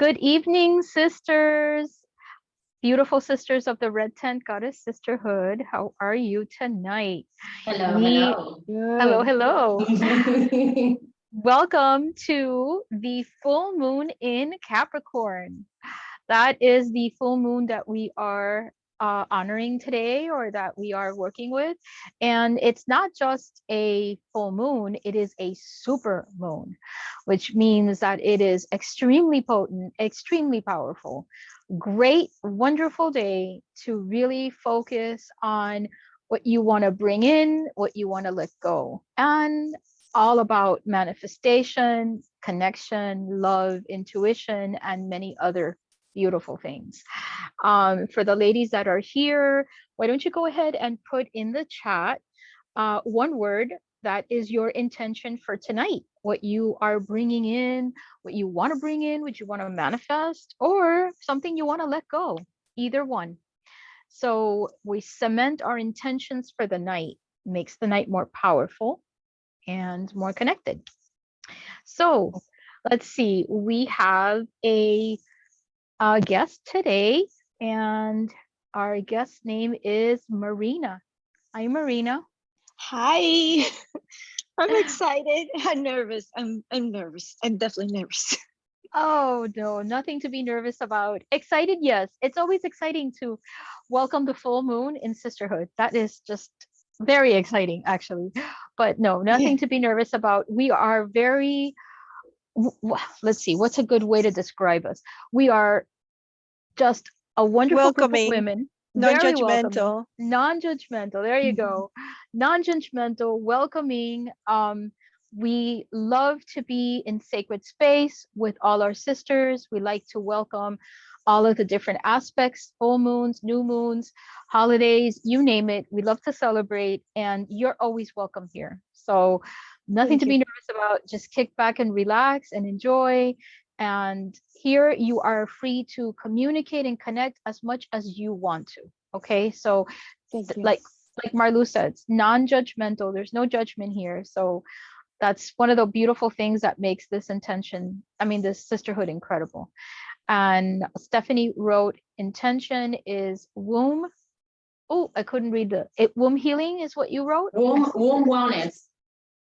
Good evening, sisters. Beautiful sisters of the Red Tent Goddess Sisterhood. How are you tonight? Hello, We hello. Hello, Good. hello. Welcome to the full moon in Capricorn. That is the full moon that we are honoring today, or that we are working with. And it's not just a full moon, it is a super moon, which means that it is extremely potent, extremely powerful. Great, wonderful day to really focus on what you want to bring in, what you want to let go, and all about manifestation, connection, love, intuition, and many other beautiful things. For the ladies that are here, why don't you go ahead and put in the chat one word that is your intention for tonight, what you are bringing in, what you want to bring in, what you want to manifest, or something you want to let go, either one. So we cement our intentions for the night, makes the night more powerful and more connected. So let's see, we have a guest today, and our guest name is Marina. Hi, Marina. Hi. I'm excited. I'm nervous. I'm nervous. I'm definitely nervous. Oh, no, nothing to be nervous about. Excited, yes. It's always exciting to welcome the full moon in sisterhood. That is just very exciting, actually. But no, nothing to be nervous about. We are very, let's see, what's a good way to describe us? We are just a wonderful group of Welcoming, women, very welcoming, non-judgmental. non-judgmental. There you go. Non-judgmental, welcoming. We love to be in sacred space with all our sisters. We like to welcome all of the different aspects, full moons, new moons, holidays, you name it. We love to celebrate, and you're always welcome here. So nothing Thank to you. be nervous about. Just kick back and relax and enjoy. And here you are free to communicate and connect as much as you want to. Okay. So Thank you. like Marlu said, it's non-judgmental. There's no judgment here. So that's one of the beautiful things that makes this intention, I mean, this sisterhood incredible. And Stephanie wrote intention is womb. Oh, I couldn't read womb healing is what you wrote? Womb wellness.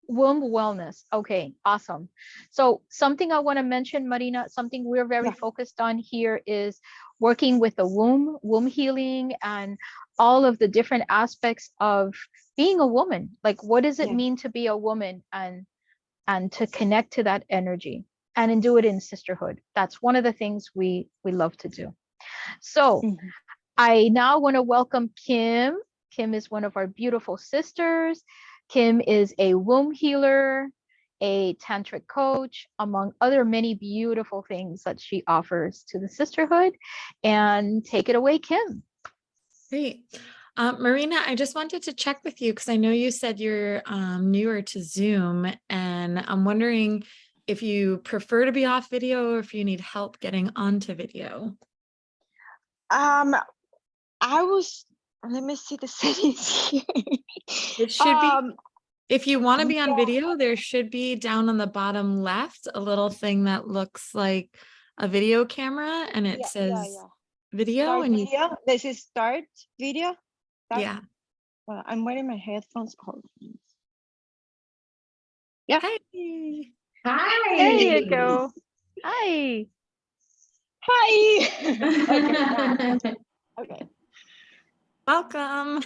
Womb wellness. Okay, awesome. So something I want to mention, Marina, something we're very focused on here is working with the womb healing, and all of the different aspects of being a woman. Like, what does it mean to be a woman, and to connect to that energy, and do it in sisterhood? That's one of the things we love to do. So I now want to welcome Kim. Kim is one of our beautiful sisters. Kim is a womb healer, a tantric coach, among other many beautiful things that she offers to the sisterhood. And take it away, Kim. Great. Marina, I just wanted to check with you because I know you said you're newer to Zoom, and I'm wondering if you prefer to be off video or if you need help getting onto video. Let me see the settings here. It should be, if you want to be on video, there should be down on the bottom left a little thing that looks like a video camera, and it says video. Start and video. This is start video. Yeah. Well, I'm wearing my headphones. Yeah. Hi. There you go. Hi. Hi. Okay. Welcome.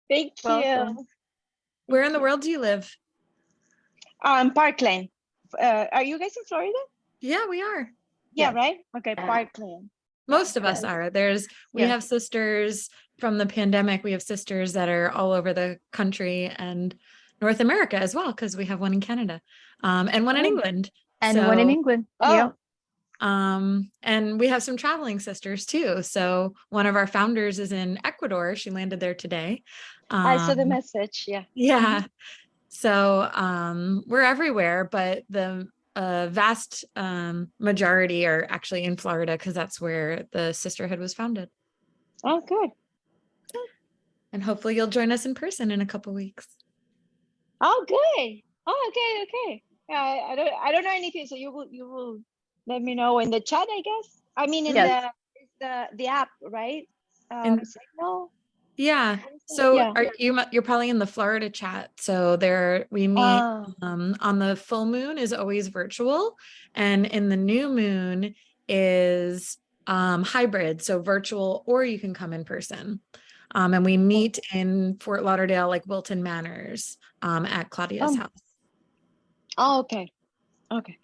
Thank Welcome. you. Where in the world do you live? Parkland. Are you guys in Florida? Yeah, we are. Yeah, right? Okay, Parkland. Most of us are. We have sisters from the pandemic. We have sisters that are all over the country and North America as well, because we have one in Canada, and one in England. And one in England. Yeah. And we have some traveling sisters too. So one of our founders is in Ecuador. She landed there today. I saw the message. Yeah. Yeah. So we're everywhere, but the vast majority are actually in Florida, because that's where the sisterhood was founded. Oh, good. And hopefully you'll join us in person in a couple weeks. Oh, good. Oh, okay. Yeah, I don't know anything, so you will let me know in the chat, I guess. I mean, in Yes. the app, right? And Signal. yeah, What is that? so Yeah. are you're probably in the Florida chat. So there we meet on the full moon is always virtual, and in the new moon is hybrid, so virtual or you can come in person. And we meet in Fort Lauderdale, like Wilton Manors, at Claudia's house. Oh, okay. Okay.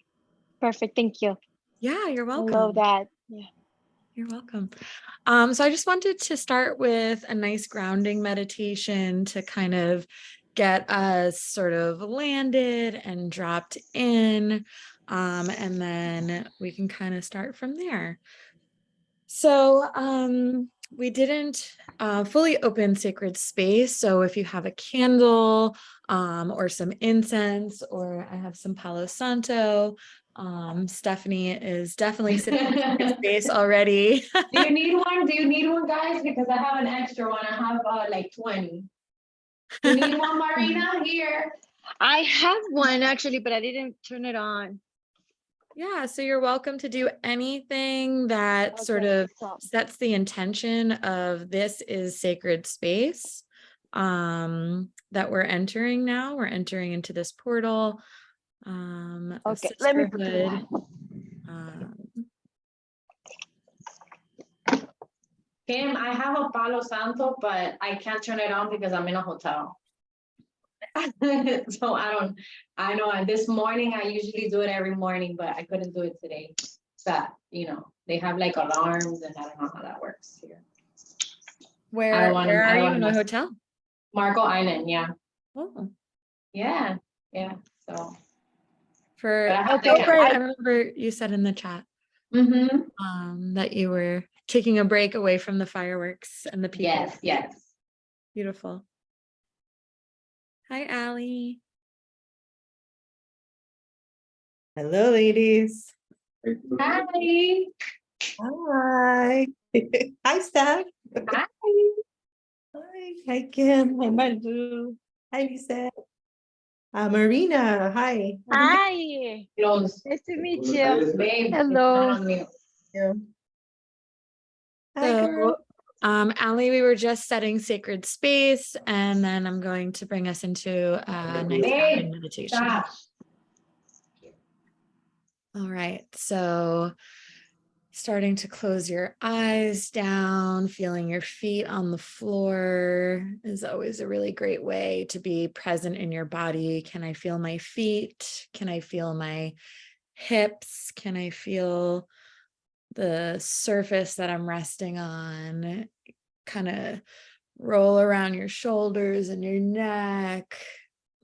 Perfect. Thank you. Yeah, you're I love welcome. that. Yeah. You're welcome. So I just wanted to start with a nice grounding meditation to kind of get us sort of landed and dropped in. And then we can kind of start from there. So we didn't fully open sacred space. So if you have a candle or some incense, or I have some Palo Santo, Stephanie is definitely sitting in sacred space already. Do you need one? Do you need one, guys? Because I have an extra one. I have like 20. You need one, Marina? Here. I have one actually, but I didn't turn it on. Yeah, so you're welcome to do anything that sort Okay, of so sets the intention of this is sacred space that we're entering now. We're entering into this portal of okay, let me put it sisterhood. on. Kim, I have a Palo Santo, but I can't turn it on because I'm in a hotel. So I know this morning, I usually do it every morning, but I couldn't do it today. But, they have like alarms and I don't know how that works here. Where are you in a mess- hotel? Marco Island, yeah. Oh, Yeah, so. for But I have Okay, to- Gilbert, I remember you said in the chat that you were taking a break away from the fireworks and the people. Yes. Beautiful. Hi, Allie. Hello, ladies. Hi. Hi. Hi, Steph. Hi. Hi, Kim. Hi, Maju. Hi, Lisa. Marina. Hi. hi. Close. Nice to meet you. Babe, Hello. it's not on mute. Hi, girl. So, Allie, we were just setting sacred space, and then I'm going to bring us into a nice grounding Babe, meditation. stop. All right, so starting to close your eyes down, feeling your feet on the floor is always a really great way to be present in your body. Can I feel my feet? Can I feel my hips? Can I feel the surface that I'm resting on? Kind of roll around your shoulders and your neck,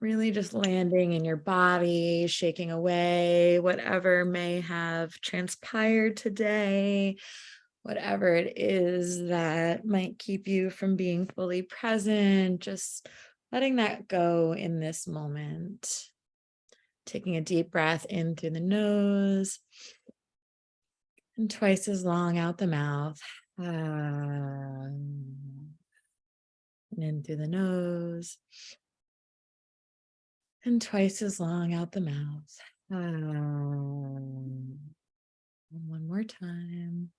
really just landing in your body, shaking away whatever may have transpired today, whatever it is that might keep you from being fully present, just letting that go in this moment. Taking a deep breath in through the nose and twice as long out the mouth. In through the nose and twice as long out the mouth. And one more time.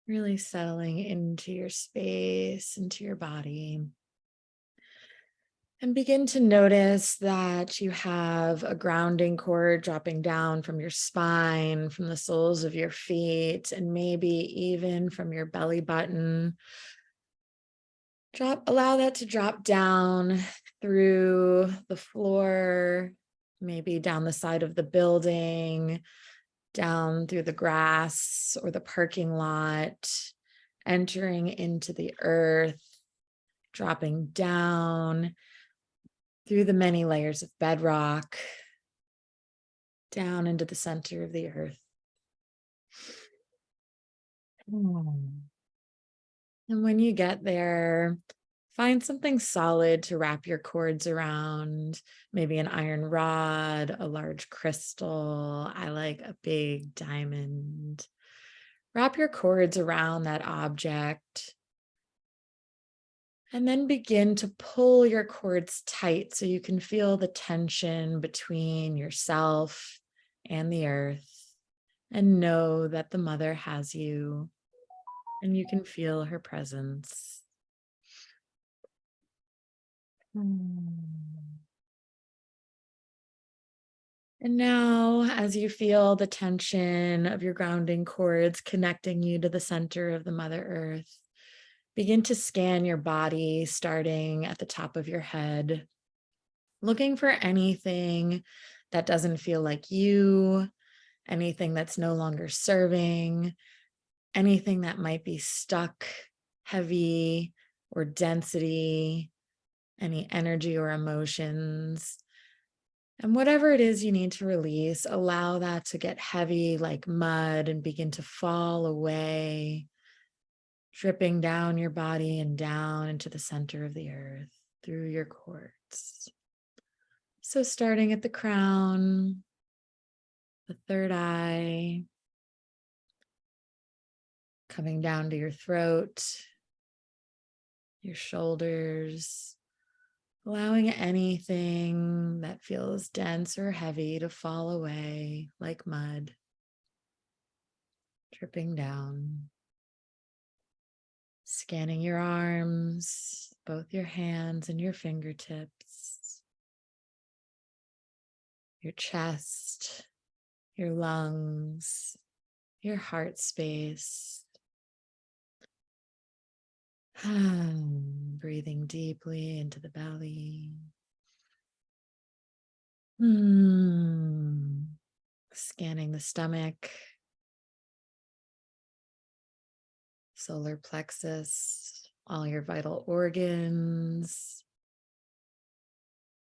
Really settling into your space, into your body. And begin to notice that you have a grounding cord dropping down from your spine, from the soles of your feet, and maybe even from your belly button. Allow that to drop down through the floor, maybe down the side of the building, down through the grass or the parking lot, entering into the earth, dropping down through the many layers of bedrock, down into the center of the earth. And when you get there, find something solid to wrap your cords around, maybe an iron rod, a large crystal. I like a big diamond. Wrap your cords around that object And then begin to pull your cords tight so you can feel the tension between yourself and the earth, and know that the mother has you and you can feel her presence. And now, as you feel the tension of your grounding cords connecting you to the center of the Mother Earth, begin to scan your body, starting at the top of your head, looking for anything that doesn't feel like you, anything that's no longer serving, anything that might be stuck, heavy, or density, any energy or emotions. And whatever it is you need to release, allow that to get heavy like mud and begin to fall away, dripping down your body and down into the center of the earth through your cords. So starting at the crown, the third eye, coming down to your throat, your shoulders, allowing anything that feels dense or heavy to fall away like mud, dripping down. Scanning your arms, both your hands and your fingertips, your chest, your lungs, your heart space. Breathing deeply into the belly. Scanning the stomach, solar plexus, all your vital organs.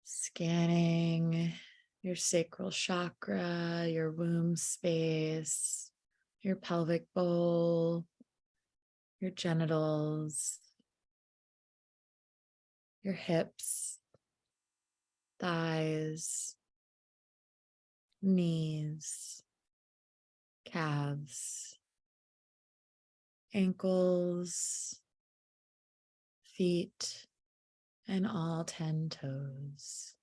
Scanning your sacral chakra, your womb space, your pelvic bowl, your genitals, your hips, thighs, knees, calves, ankles, feet, and all 10 toes.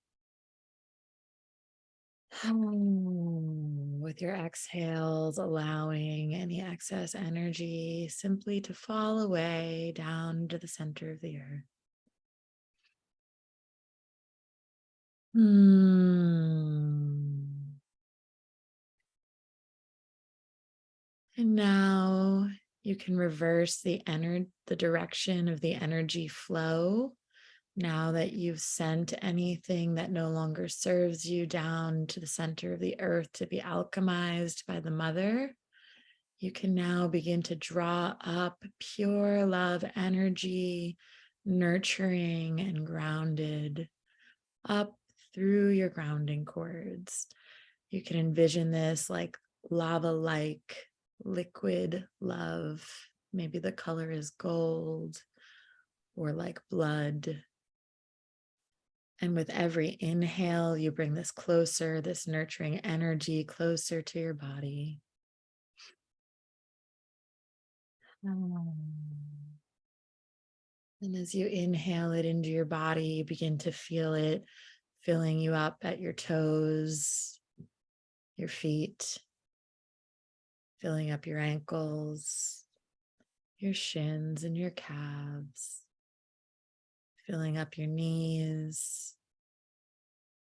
With your exhales, allowing any excess energy simply to fall away down to the center of the earth. And now you can reverse the direction of the energy flow. Now that you've sent anything that no longer serves you down to the center of the earth to be alchemized by the mother, you can now begin to draw up pure love energy, nurturing and grounded, up through your grounding cords. You can envision this like lava-like liquid love. Maybe the color is gold or like blood. And with every inhale, you bring this closer, this nurturing energy closer to your body. And as you inhale it into your body, you begin to feel it filling you up at your toes, your feet, filling up your ankles, your shins and your calves, filling up your knees,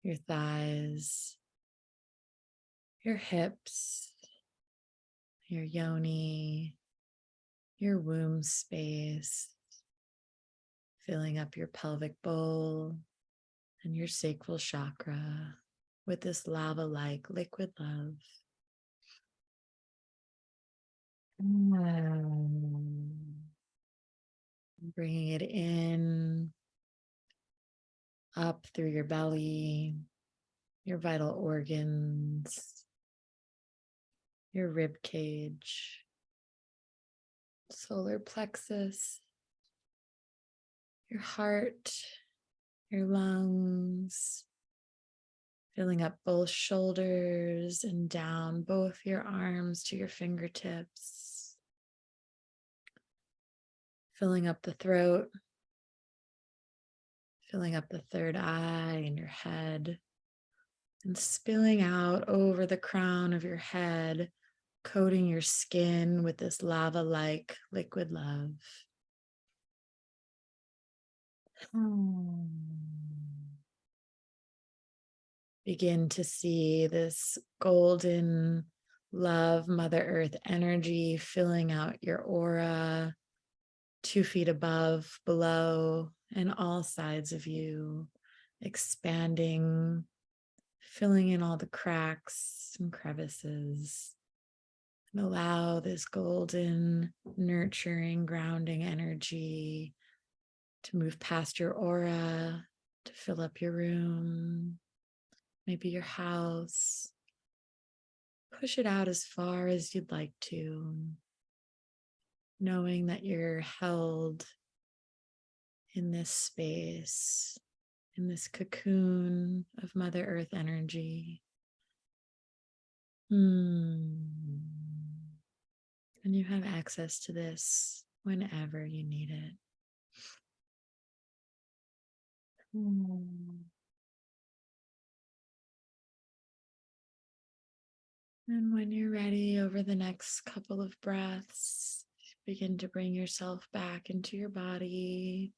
your thighs, your hips, your yoni, your womb space, filling up your pelvic bowl and your sacral chakra with this lava-like liquid love. Bringing it in, up through your belly, your vital organs, your rib cage, solar plexus, your heart, your lungs, filling up both shoulders and down both your arms to your fingertips, filling up the throat, filling up the third eye in your head and spilling out over the crown of your head, coating your skin with this lava-like liquid love. Begin to see this golden love, Mother Earth energy filling out your aura, 2 feet above, below, and all sides of you, expanding, filling in all the cracks and crevices. And allow this golden, nurturing, grounding energy to move past your aura, to fill up your room, maybe your house. Push it out as far as you'd like to, knowing that you're held in this space, in this cocoon of Mother Earth energy. And you have access to this whenever you need it. And when you're ready, over the next couple of breaths, begin to bring yourself back into your body.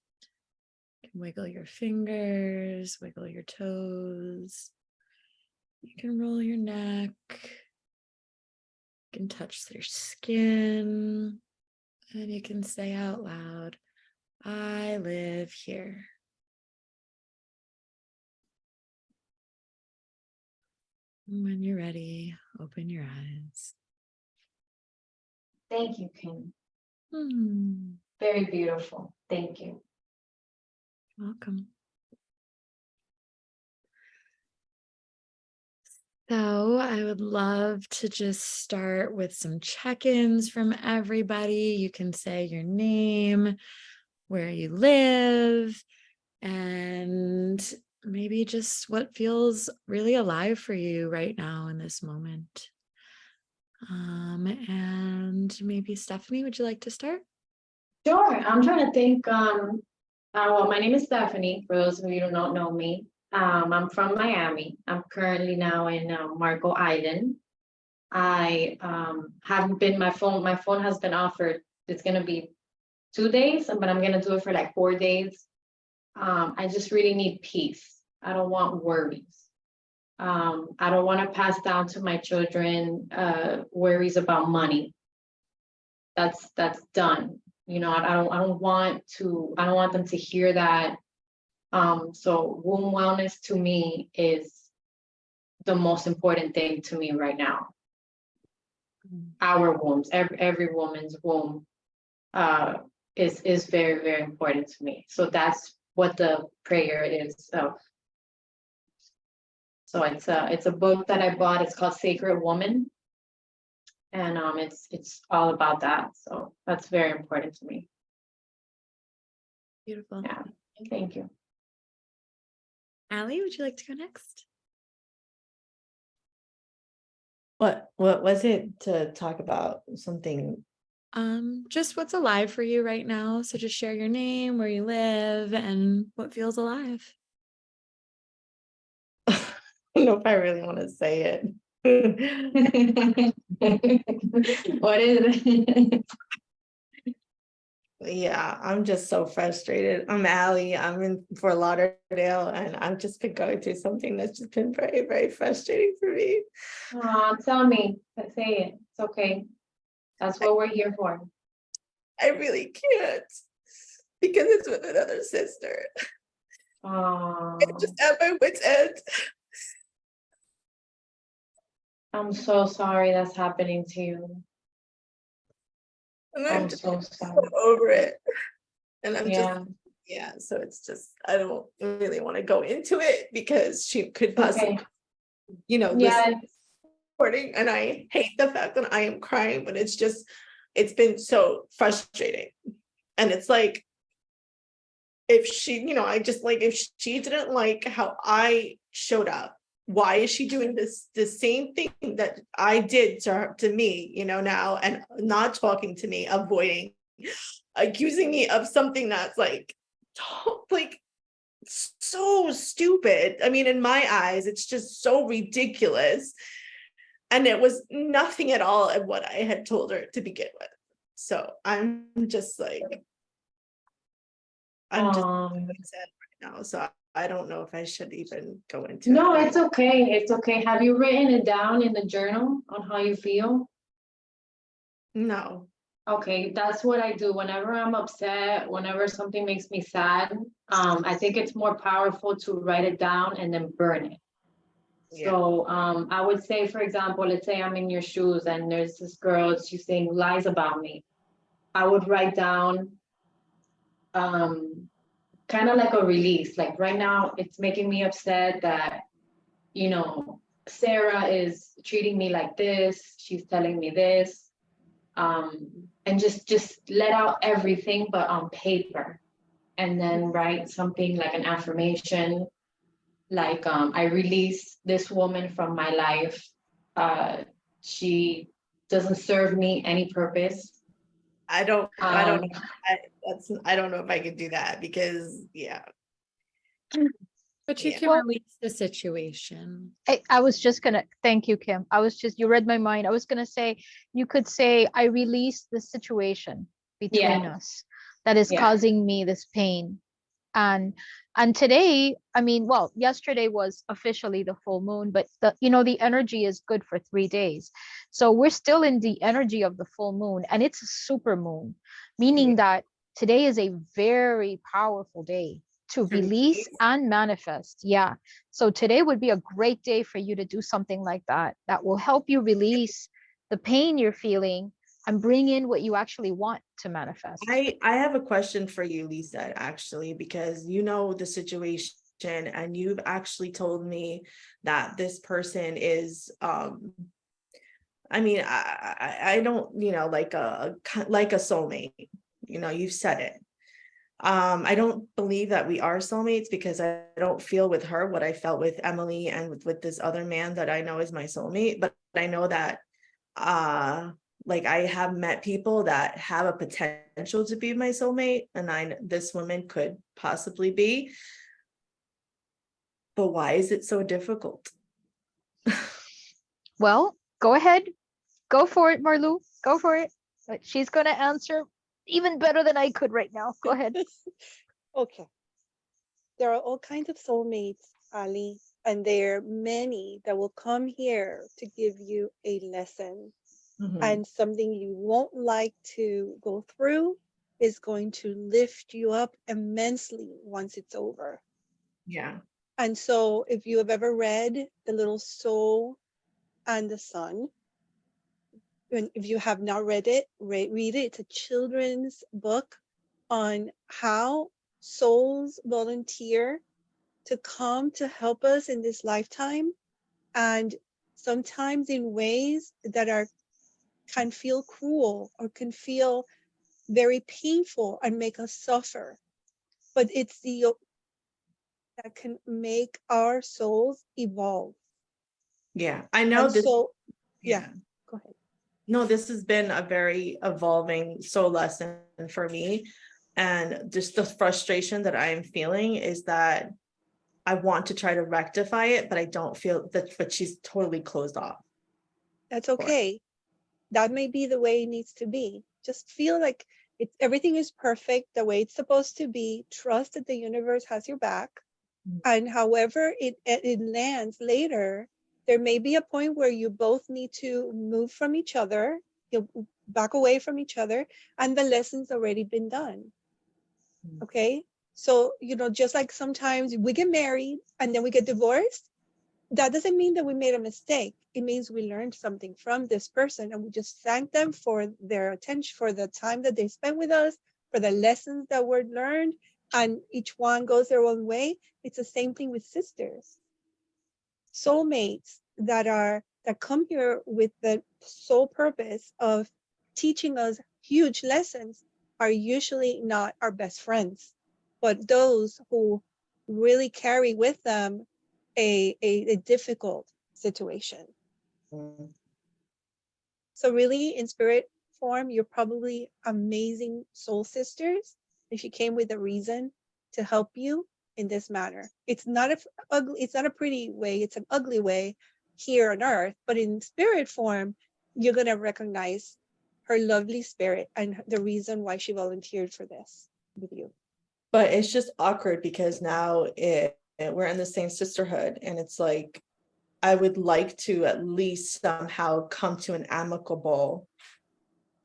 You can wiggle your fingers, wiggle your toes. You can roll your neck. You can touch your skin. And you can say out loud, I live here. And when you're ready, open your eyes. Thank you, Kim. Hmm. Very beautiful. Thank you. Welcome. So I would love to just start with some check-ins from everybody. You can say your name, where you live, and maybe just what feels really alive for you right now in this moment. And maybe Stephanie, would you like to start? Sure. I'm trying to think. Well, my name is Stephanie, for those of you who don't know me. I'm from Miami. I'm currently now in Marco Island. I haven't been, my phone has been offered, it's gonna be 2 days, but I'm gonna do it for like 4 days. I just really need peace. I don't want worries. I don't want to pass down to my children worries about money. That's done. You know, I don't want them to hear that. So womb wellness to me is the most important thing to me right now. Our wombs, every woman's womb is very, very important to me. So that's what the prayer is of. So it's a book that I bought. It's called Sacred Woman. And it's all about that. So that's very important to me. Beautiful. Yeah. Thank you. Allie, would you like to go next? What was it to talk about something? Just what's alive for you right now. So just share your name, where you live, and what feels alive. I don't know if I really want to say it. What is it? Yeah, I'm just so frustrated. I'm Allie. I'm in Fort Lauderdale, and I've just been going through something that's just been very, very frustrating for me. Tell me. Say it. It's okay. That's what we're here for. I really can't because it's with another sister. Oh, I'm just at my wit's end. I'm so sorry that's happening to you. And I'm just so so sorry. over it. And I'm Yeah. just, yeah, so it's just, I don't really want to go into it because she could possibly, Okay. yeah, Yeah. recording, and I hate the fact that I am crying, but it's been so frustrating. And it's like, if she, if she didn't like how I showed up, why is she doing the same thing that I did to her, to me, now, and not talking to me, avoiding, accusing me of something that's like so stupid. I mean, in my eyes, it's just so ridiculous. And it was nothing at all of what I had told her to begin with. So I'm just like, I'm just upset right now. So I don't know if I should even go into it. No, it's okay. It's okay. Have you written it down in the journal on how you feel? No. Okay, that's what I do whenever I'm upset, whenever something makes me sad. I think it's more powerful to write it down and then burn it. Yeah. So I would say, for example, let's say I'm in your shoes and there's this girl, she's saying lies about me. I would write down kind of like a release. Like right now, it's making me upset that, you know, Sarah is treating me like this. She's telling me this. And just let out everything, but on paper. And then write something like an affirmation, like I release this woman from my life. She doesn't serve me any purpose. I don't know. Um, I don't know if I could do that because yeah. But you Yeah. can Well, release the situation. I was just gonna thank you, Kim. You read my mind. I was gonna say, you could say, I release the situation between yeah, us that is yeah, causing me this pain. And and today, I mean, well, yesterday was officially the full moon, but the energy is good for 3 days. So we're still in the energy of the full moon, and it's a super moon, Yeah. meaning that today is a very powerful day to To release release. and manifest. Yeah. So today would be a great day for you to do something like that that will help you release the pain you're feeling and bring in what you actually want to manifest. I have a question for you, Lisa, actually, because you know the situation and you've actually told me that this person is I mean, I don't, like a soulmate. You know, you've said it. I don't believe that we are soulmates because I don't feel with her what I felt with Emily and with this other man that I know is my soulmate. But I know that like I have met people that have a potential to be my soulmate, and this woman could possibly be. But why is it so difficult? Well, go ahead. Go for it, Marlou. Go for it. But she's going to answer even better than I could right now. Go ahead. Okay. There are all kinds of soulmates, Ali, and there are many that will come here to give you a lesson. Mhm. And something you won't like to go through is going to lift you up immensely once it's over. Yeah. And so, if you have ever read The Little Soul and the Sun, and if you have not read it, read it. It's a children's book on how souls volunteer to come to help us in this lifetime, and sometimes in ways that can feel cruel or can feel very painful and make us suffer. But it's the that can make our souls evolve. Yeah. I know And this. so, yeah, Yeah. go ahead. No, this has been a very evolving soul lesson for me. And just the frustration that I am feeling is that I want to try to rectify it, but I don't feel that, but she's totally closed off That's for it. okay. That may be the way it needs to be. Just feel like everything is perfect the way it's supposed to be. Trust that the universe has your back. And however it lands later, there may be a point where you both need to move from each other, you back away from each other, and the lesson's already been done. Okay. So, just like sometimes we get married and then we get divorced, that doesn't mean that we made a mistake. It means we learned something from this person, and we just thank them for their attention, for the time that they spent with us, for the lessons that were learned, and each one goes their own way. It's the same thing with sisters. Soulmates that come here with the sole purpose of teaching us huge lessons are usually not our best friends, but those who really carry with them a difficult situation. Mm. So really, in spirit form, you're probably amazing soul sisters if you came with a reason to help you. in this manner. It's not a ugly, it's not a pretty way, it's an ugly way here on earth, but in spirit form, you're gonna recognize her lovely spirit and the reason why she volunteered for this with you. But it's just awkward because now we're in the same sisterhood, and it's like I would like to at least somehow come to an amicable,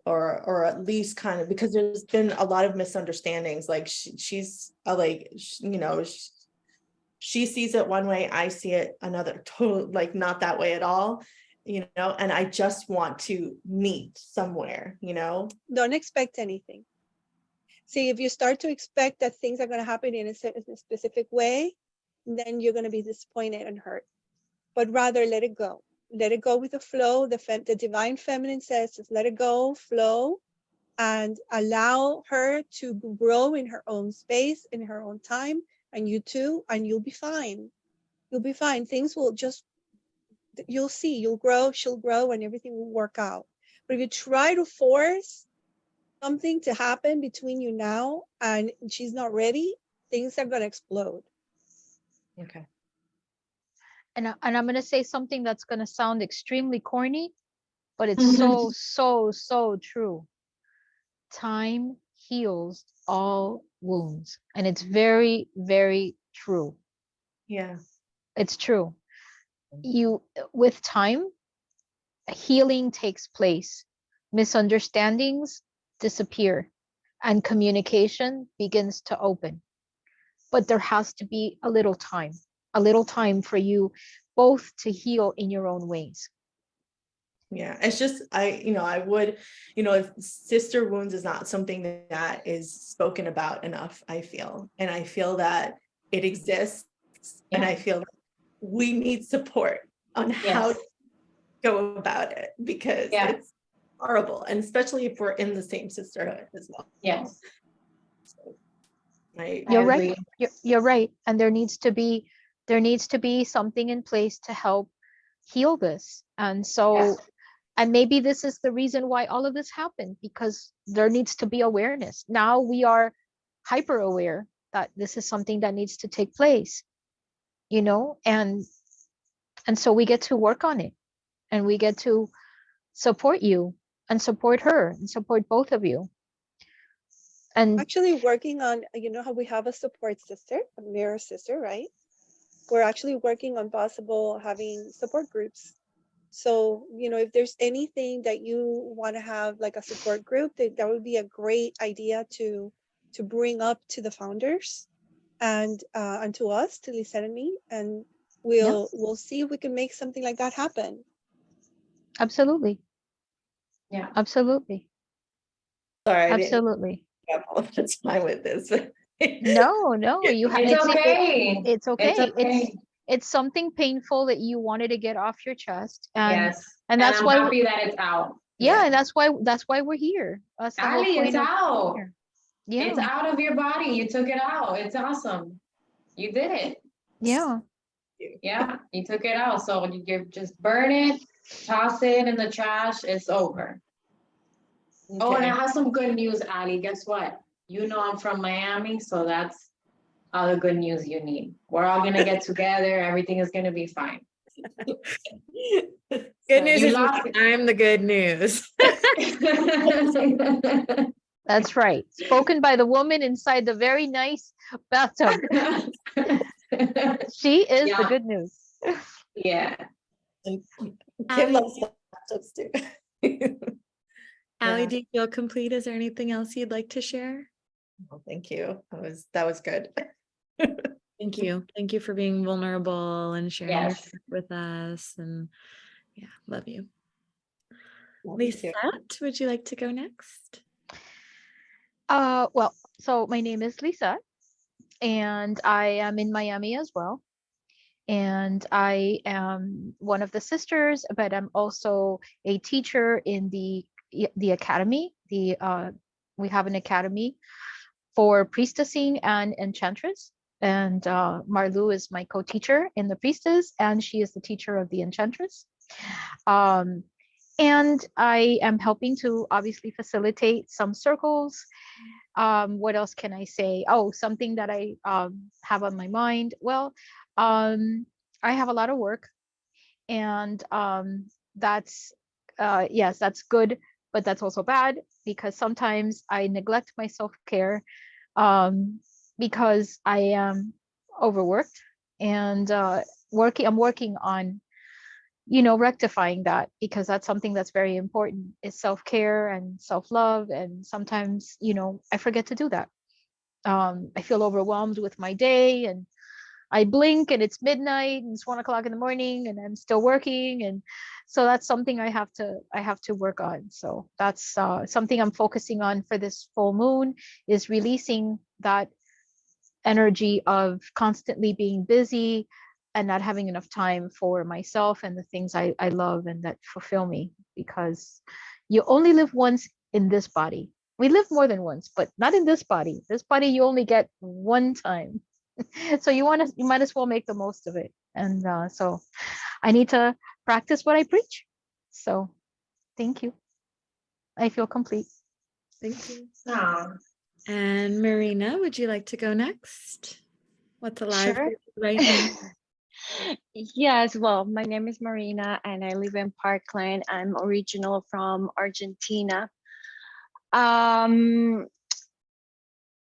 or at least kind of, because there's been a lot of misunderstandings. Like she's she sees it one way, I see it another, total, like not that way at all, and I just want to meet somewhere. Don't expect anything. See, if you start to expect that things are going to happen in a specific way, then you're going to be disappointed and hurt. But rather let it go. Let it go with the flow. The divine feminine says, just let it go, flow, and allow her to grow in her own space, in her own time, and you too, and you'll be fine. You'll be fine. Things will just, you'll see, you'll grow, she'll grow, and everything will work out. But if you try to force something to happen between you now and she's not ready, things are going to explode. Okay. And I'm going to say something that's going to sound extremely corny, but it's so true. Time heals all wounds, and it's very, very true. Yeah. It's true. With time, healing takes place, misunderstandings disappear, and communication begins to open. But there has to be a little time for you both to heal in your own ways. Yeah, it's just I would, if sister wounds is not something that is spoken about enough, I feel. And I feel that it exists, and I feel that we need support on how to go about it, because it's horrible, and especially if we're in the same sisterhood as well. Yes. So, You're right. You're right. And there needs to be something in place to help heal this. And so, and maybe this is the reason why all of this happened, because there needs to be awareness. Now we are hyper aware that this is something that needs to take place, and so we get to work on it, and we get to support you and support her and support both of you. And actually working on, how we have a support sister, a mirror sister, right? We're actually working on possible having support groups. So, if there's anything that you want to have, like a support group, that would be a great idea to bring up to the founders and to us, to Lisette and me, and we'll see if we can make something like that happen. absolutely. Yeah. Absolutely. Sorry, Absolutely. I have all the time with this. No, you have. It's okay. It's okay. It's okay. It's something painful that you wanted to get off your chest, and Yes. and that's I'm why happy that it's out. yeah, and that's why we're here. That's the whole Ali, point it's of out. here. Yeah. It's out of your body. You took it out. It's awesome. You did it. Yeah. Yeah, you took it out. So you just burn it, toss it in the trash. It's over. Oh, and I have some good news, Ali. Guess what? I'm from Miami, so that's all the good news you need. We're all gonna get together. Everything is gonna be fine. Good news You is lost I'm the good news. That's right. Spoken by the woman inside the very nice bathtub. She is the good news. Yeah. And Ali, Kim loves laptops too. Ali, do you feel complete? Is there anything else you'd like to share? Well, thank you. That was good. Thank you. Thank you for being vulnerable and sharing your Yes. stuff with us. And yeah, love you. Love you too. Lisette, would you like to go next? Well, so my name is Lisa, and I am in Miami as well. And I am one of the sisters, but I'm also a teacher in the academy. We have an academy for priestessing and enchantress. And Marlu is my co-teacher in the priestess, and she is the teacher of the enchantress. And I am helping to obviously facilitate some circles. What else can I say? Oh, something that I have on my mind. Well, I have a lot of work, and that's yes, that's good, but that's also bad because sometimes I neglect my self-care um, because I am overworked, and I'm working on, rectifying that, because that's something that's very important, is self-care and self-love. And sometimes, I forget to do that. I feel overwhelmed with my day, and I blink and it's midnight and it's 1 o'clock in the morning and I'm still working. And so that's something I have to work on. So that's something I'm focusing on for this full moon, is releasing that energy of constantly being busy and not having enough time for myself and the things I love and that fulfill me, because you only live once in this body. We live more than once, but not in this body. This body you only get one time. So you might as well make the most of it. And so I need to practice what I preach. So thank you. I feel complete. Thank you. Oh, And Marina, would you like to go next? What's alive for Sure. you right now? Yes, well, my name is Marina and I live in Parkland. I'm original from Argentina. Um,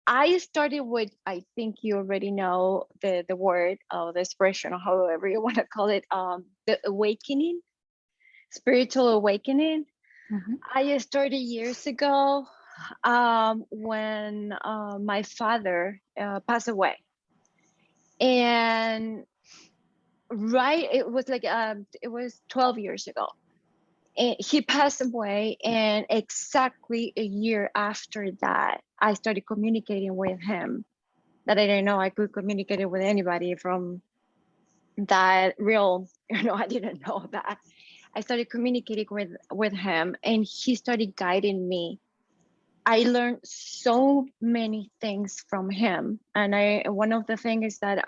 I started with, I think you already know the word or the expression or however you want to call it, the awakening, spiritual awakening. Mhm. I started years ago when my father passed away. And right, it was 12 years ago. And he passed away, and exactly a year after that, I started communicating with him. That I didn't know I could communicate with anybody from that real, I didn't know that. I started communicating with him, and he started guiding me. I learned so many things from him, and one of the things is that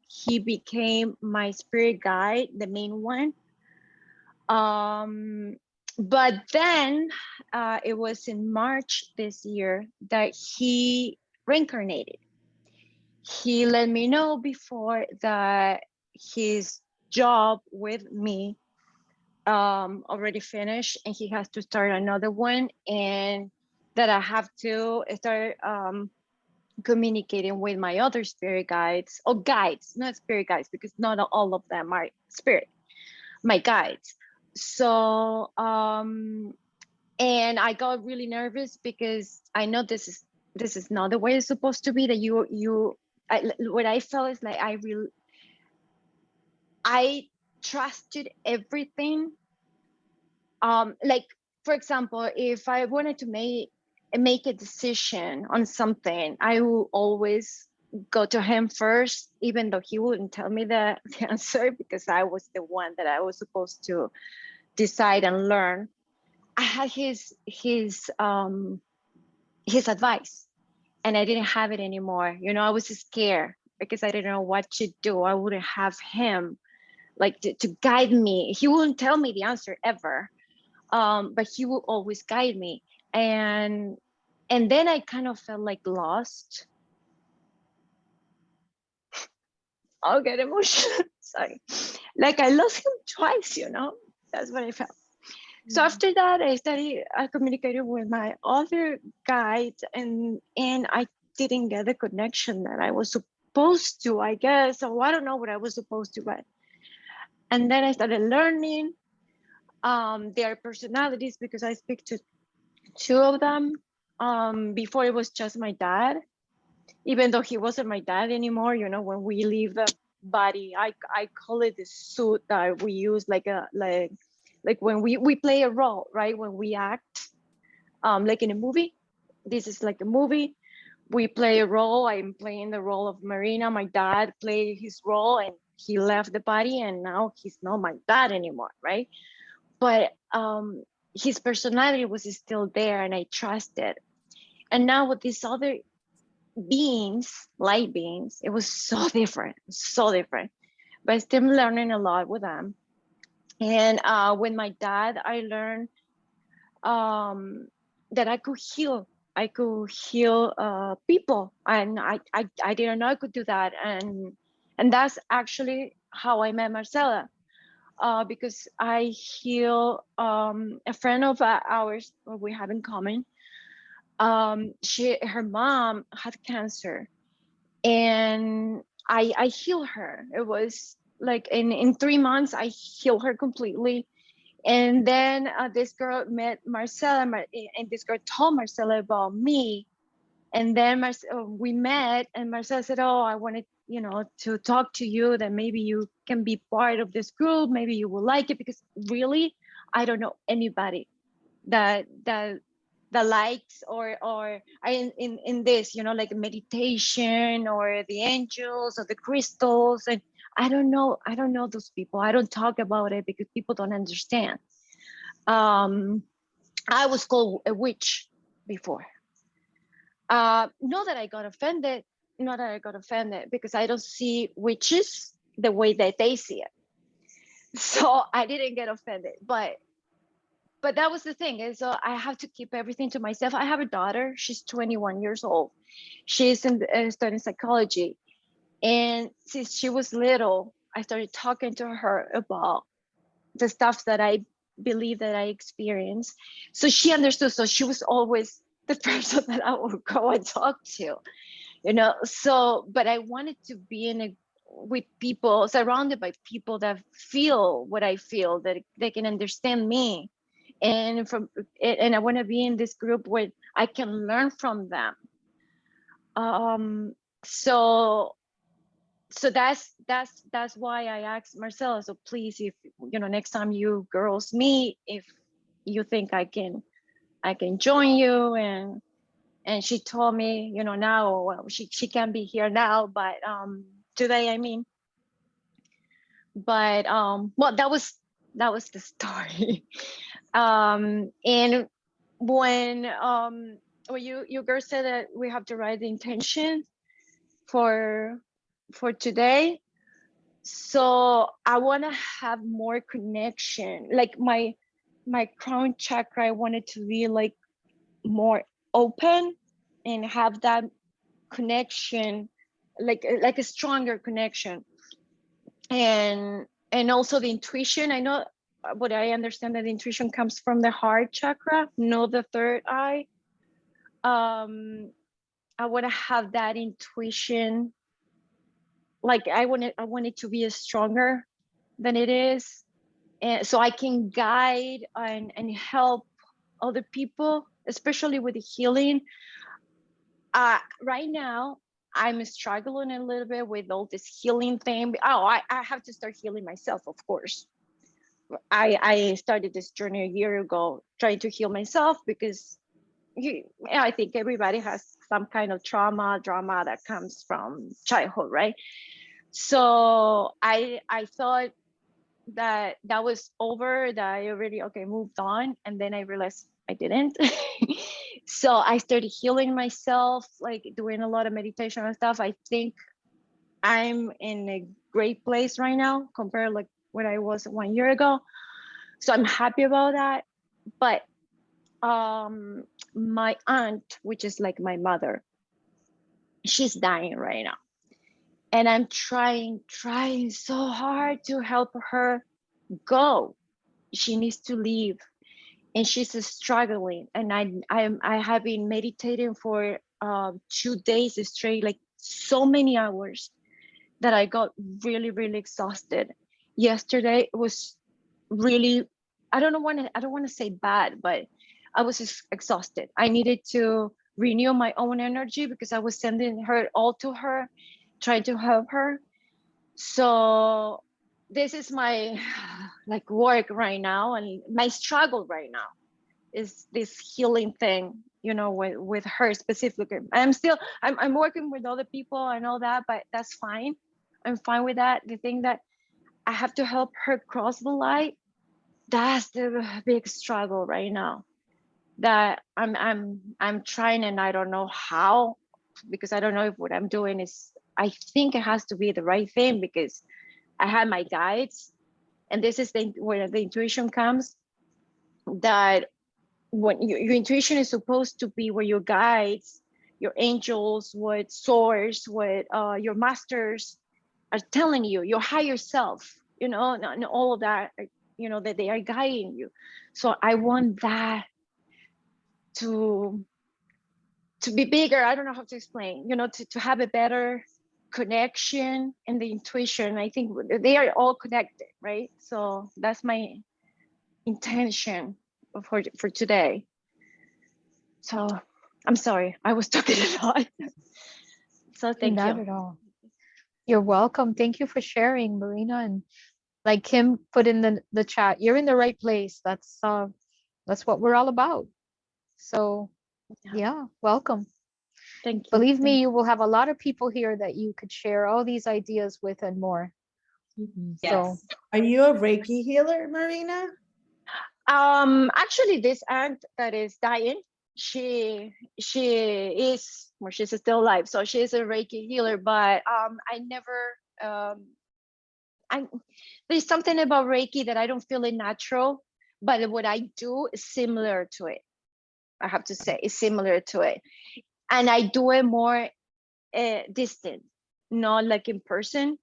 he became my spirit guide, the main one. Um, but then it was in March this year that he reincarnated. He let me know before that his job with me already finished and he has to start another one, and that I have to start communicating with my other spirit guides, or guides, not spirit guides, because not all of them are spirit, my guides. So and I got really nervous because I know this is not the way it's supposed to be, that what I felt is like I trusted everything. Like, for example, if I wanted to make a decision on something, I will always go to him first, even though he wouldn't tell me the answer, because I was the one that I was supposed to decide and learn. I had his advice, and I didn't have it anymore. I was scared because I didn't know what to do. I wouldn't have him like to guide me. He wouldn't tell me the answer ever, but he will always guide me. And then I kind of felt like lost. I'll get emotional. Sorry. Like I lost him twice. That's what I felt. So after that, I communicated with my other guide, and I didn't get the connection that I was supposed to, I guess. So I don't know what I was supposed to, but and then I started learning their personalities, because I speak to two of them. Before it was just my dad, even though he wasn't my dad anymore. When we leave the body, I call it the suit that we use, like when we play a role, right? When we act, like in a movie. This is like a movie. We play a role. I'm playing the role of Marina. My dad played his role, and he left the body, and now he's not my dad anymore, right? But his personality was still there, and I trusted. And now with these other beings, light beings, it was so different, so different. But still learning a lot with them. And with my dad, I learned that I could heal. I could heal people, and I didn't know I could do that. And that's actually how I met Marcela, because I heal a friend of ours we have in common. Her mom had cancer, and I healed her. It was like in 3 months I healed her completely. And then this girl met Marcela, and this girl told Marcela about me. And then we met, and Marcela said, "Oh, I wanted, to talk to you. That maybe you can be part of this group. Maybe you will like it, because really, I don't know anybody that likes or in this, like meditation or the angels or the crystals. And I don't know those people. I don't talk about it because people don't understand. um I was called a witch before. Not that I got offended, not that I got offended, because I don't see witches the way that they see it. So I didn't get offended, but that was the thing. And so I have to keep everything to myself. I have a daughter. She's 21 years old. She's studying psychology. And since she was little, I started talking to her about the stuff that I believe that I experienced. So she understood. So she was always the person that I would go and talk to, So, but I wanted to be with people, surrounded by people that feel what I feel, that they can understand me. And I want to be in this group where I can learn from them. So that's why I asked Marcela. So please, if next time you girls meet, if you think I can join you. And she told me, now, well, she can't be here now, but today, I mean. But well, that was the story. And when you girls said that we have to write the intention for today. So I want to have more connection, like my crown chakra. I wanted to be like more open and have that connection, like a stronger connection. And also the intuition. I know what I understand, that the intuition comes from the heart chakra, not the third eye. I want to have that intuition. Like I want it to be stronger than it is, and so I can guide and help other people, especially with the healing. Right now, I'm struggling a little bit with all this healing thing. Oh, I have to start healing myself, of course. I started this journey a year ago, trying to heal myself, because I think everybody has some kind of drama that comes from childhood, right? So I thought that was over, that I already moved on, and then I realized I didn't. So I started healing myself, like doing a lot of meditation and stuff. I think I'm in a great place right now compared like what I was 1 year ago. So I'm happy about that. But my aunt, which is like my mother, she's dying right now, and I'm trying so hard to help her go. She needs to leave, and she's struggling. And I have been meditating for 2 days straight, like so many hours, that I got really, really exhausted. Yesterday was really, I don't want to say bad, but I was just exhausted. I needed to renew my own energy, because I was sending her all to her, trying to help her. So this is my like work right now, and my struggle right now is this healing thing, with her specifically. I'm working with other people and all that, but that's fine. I'm fine with that. The thing that I have to help her cross the light, that's the big struggle right now, that I'm trying, and I don't know how, because I don't know if what I'm doing is, I think it has to be the right thing, because I have my guides, And this is where the intuition comes, that when your intuition is supposed to be where your guides, your angels, what source, what your masters are telling you, your higher self, and all of that, that they are guiding you. So I want that to be bigger. I don't know how to explain, to have a better connection and the intuition. I think they are all connected, right? So that's my intention for today. So I'm sorry, I was talking a lot. So thank Not you. at all. You're welcome. Thank you for sharing, Marina. And like Kim put in the chat, you're in the right place. That's what we're all about. So yeah, welcome. Thank you. Believe me, you will have a lot of people here that you could share all these ideas with and more. So Are you a Reiki healer, Marina? Actually, this aunt that is dying, she is, well, she's still alive, so she's a Reiki healer. But I never I there's something about Reiki that I don't feel it natural, but what I do is similar to it. I have to say, it's similar to it, and I do it more distant, not like in person.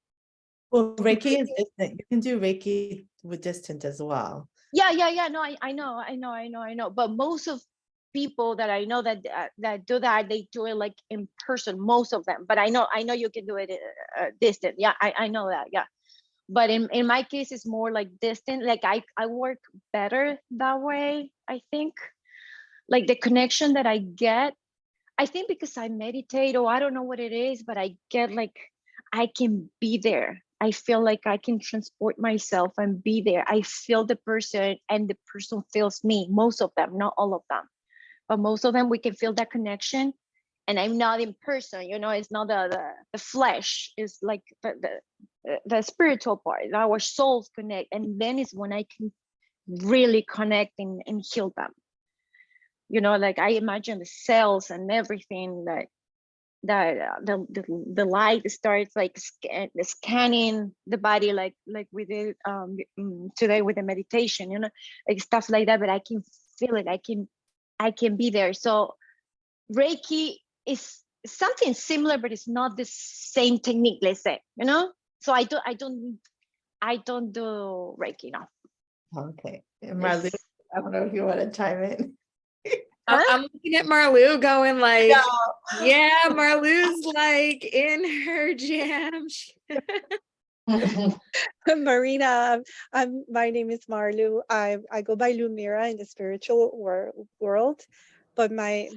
Well, Reiki is distant. You can do Reiki with distant as well. Yeah. No, I know. But most of people that I know that do that, they do it like in person. Most of them. But I know you can do it distant. Yeah, I know that. Yeah. But in my case, it's more like distant. Like I work better that way, I think. Like the connection that I get, I think because I meditate, or I don't know what it is, but I get like I can be there. I feel like I can transport myself and be there. I feel the person and the person feels me. Most of them, not all of them, but most of them, we can feel that connection. And I'm not in person, it's not the flesh, it's like the spiritual part. Our souls connect, and then is when I can really connect and heal them. Like I imagine the cells and everything the light starts like scanning the body, like we did today with the meditation, like stuff like that. But I can feel it. I can be there. So Reiki is something similar, but it's not the same technique, let's say, so I don't do Reiki now. Okay. Marley, I don't know if you want to chime in. I'm looking at Marlu going like, No. yeah, Marlu's like in her jam. Marina, my name is Marlu. I go by Lumira in the spiritual world, but my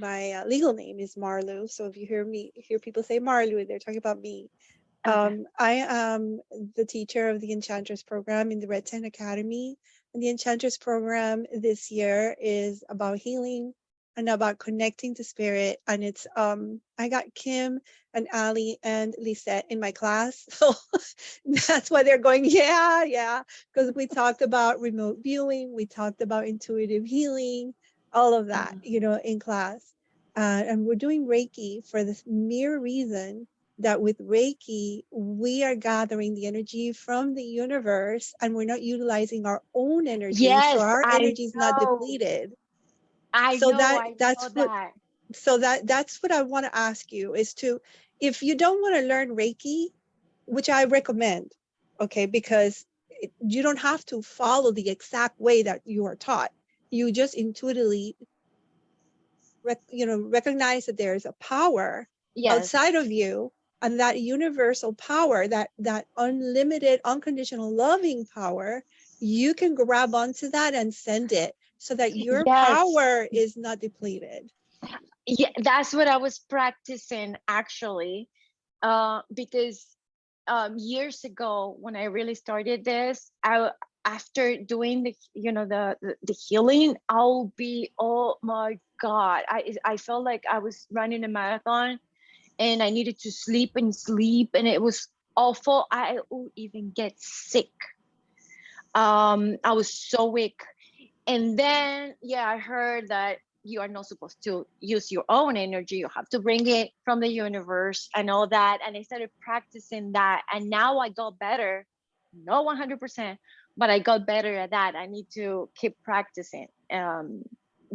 legal name is Marlu. So if you hear people say Marlu, they're talking about me. Okay. I am the teacher of the Enchantress program in the Red Tent Academy. And the Enchantress program this year is about healing and about connecting to spirit. And it's I got Kim and Ali and Lisette in my class. So that's why they're going, yeah. Because we talked about remote viewing, we talked about intuitive healing, all of that, in class. And we're doing Reiki for this mere reason that with Reiki, we are gathering the energy from the universe and we're not utilizing our own energy. Yes, So our I energy is not know. depleted. I So know that. that's what I want to ask you is to, if you don't want to learn Reiki, which I recommend, okay, because you don't have to follow the exact way that you are taught. You just intuitively recognize that there is a power outside of you, and that universal power, that unlimited, unconditional loving power, you can grab onto that and send it so that your power is not depleted. Yeah, that's what I was practicing actually, because years ago when I really started this, after doing the healing, I'll be, oh my God, I felt like I was running a marathon and I needed to sleep, and it was awful. I would even get sick. I was so weak. And then, I heard that you are not supposed to use your own energy. You have to bring it from the universe and all that. And I started practicing that. And now I got better, not 100%, but I got better at that. I need to keep practicing.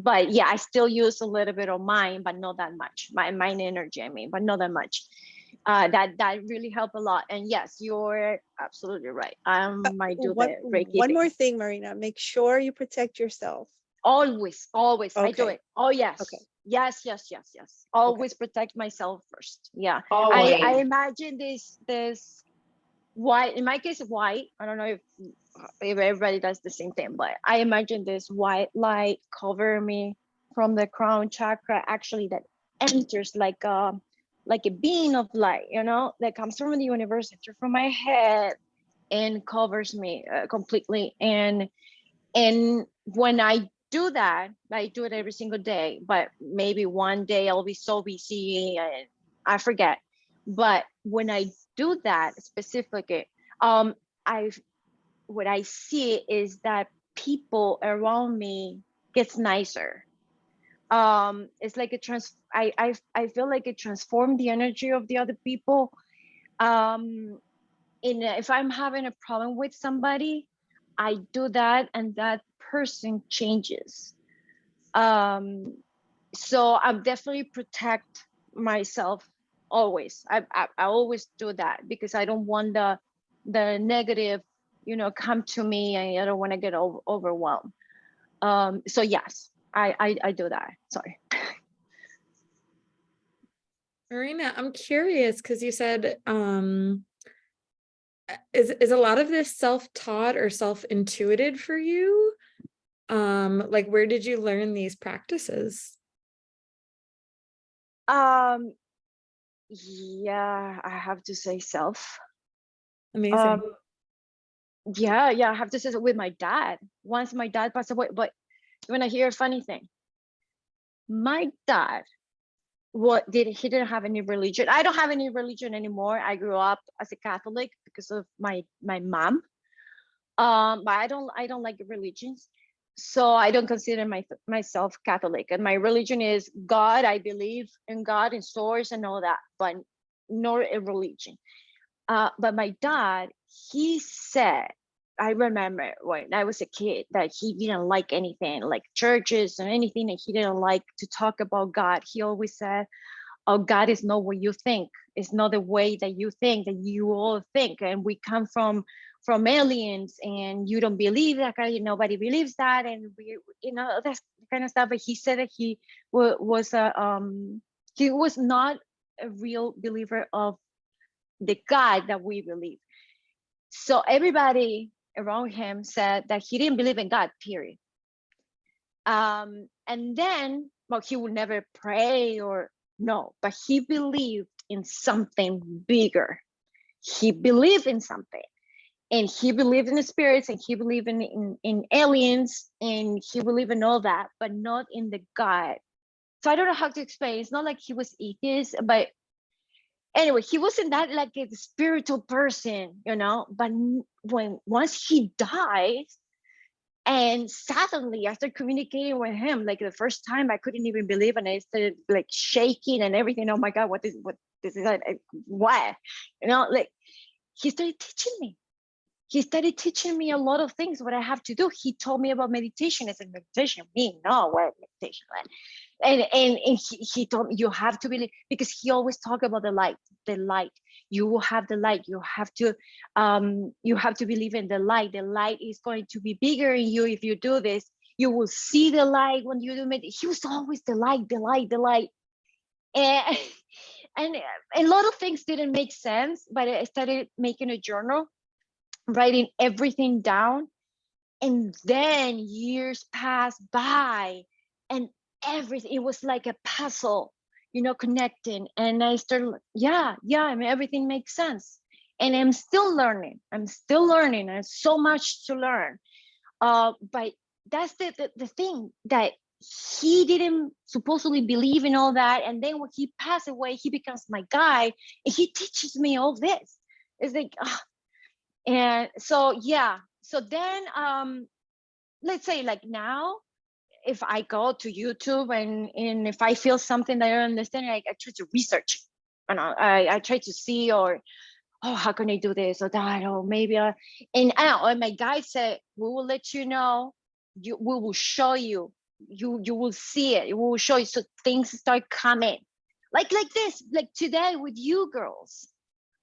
But yeah, I still use a little bit of mine, but not that much. My mind energy, I mean, but not that much. That really helped a lot. And yes, you're absolutely right. I might do the Reiki One thing. more thing, Marina, make sure you protect yourself. Always, always. I do Okay. it. Oh yes. Okay. Yes, yes, yes, yes. Always protect myself first. Yeah. Always. I imagine this white, in my case white. I don't know if everybody does the same thing, but I imagine this white light cover me from the crown chakra, actually that enters like a beam of light, you know, that comes from the universe, enters from my head and covers me completely. And when I do that, I do it every single day, but maybe one day I'll be so busy and I forget. But when I do that specifically, um, I what I see is that people around me gets nicer. It's like I feel like it transformed the energy of the other people. Um, if I'm having a problem with somebody, I do that and that person changes. Um, so I'm definitely protect myself always. I always do that because I don't want the negative, you know, come to me, and I don't want to get overwhelmed. So yes, I do that. Sorry. Marina, I'm curious because you said, is a lot of this self-taught or self-intuited for you? Like, where did you learn these practices? Um, yeah, I have to say self. Amazing. Yeah, I have to say with my dad. Once my dad passed away, but when I hear a funny thing, my dad, he didn't have any religion. I don't have any religion anymore. I grew up as a Catholic because of my mom. But I don't like religions, so I don't consider myself Catholic. And my religion is God. I believe in God and source and all that, but not a religion. But my dad, he said, I remember when I was a kid that he didn't like anything like churches and anything, and he didn't like to talk about God. He always said, oh, God is not what you think. It's not the way that you think, that you all think. And we come from aliens, and you don't believe that. Nobody believes that, and we, that's kind of stuff. But he said that he was not a real believer of the God that we believe. So everybody around him said that he didn't believe in God, period. And then, well, he would never pray or no, but he believed in something bigger. He believed in something, and he believed in the spirits, and he believed in aliens, and he believed in all that, but not in the God. So I don't know how to explain. It's not like he was atheist, but anyway, he wasn't that like a spiritual person, you know. But once he died, and suddenly I started communicating with him, like the first time I couldn't even believe, and I started like shaking and everything. Oh my God, what this is like, what, like he started teaching me. He started teaching me a lot of things, what I have to do. He told me about meditation. I said, meditation, me, no, what meditation? And he told me, you have to believe, because he always talked about the light. You will have the light. You have to believe in the light. The light is going to be bigger in you if you do this. You will see the light when you do meditation. He was always the light, the light, the light. And and a lot of things didn't make sense, but I started making a journal, writing everything down. And then years passed by, and everything, it was like a puzzle, connecting. And I started, I mean, everything makes sense. And I'm still learning. There's so much to learn. But that's the thing, that he didn't supposedly believe in all that. And then when he passed away, he becomes my guide, and he teaches me all this. It's like, and so, yeah. So then, let's say like now, if I go to YouTube and if I feel something that I don't understand, I try to research it. I try to see, or oh, how can I do this or that? Or maybe, and my guy said, we will let you know, we will show you, you will see it, we will show you. So things start coming like this, like today with you girls.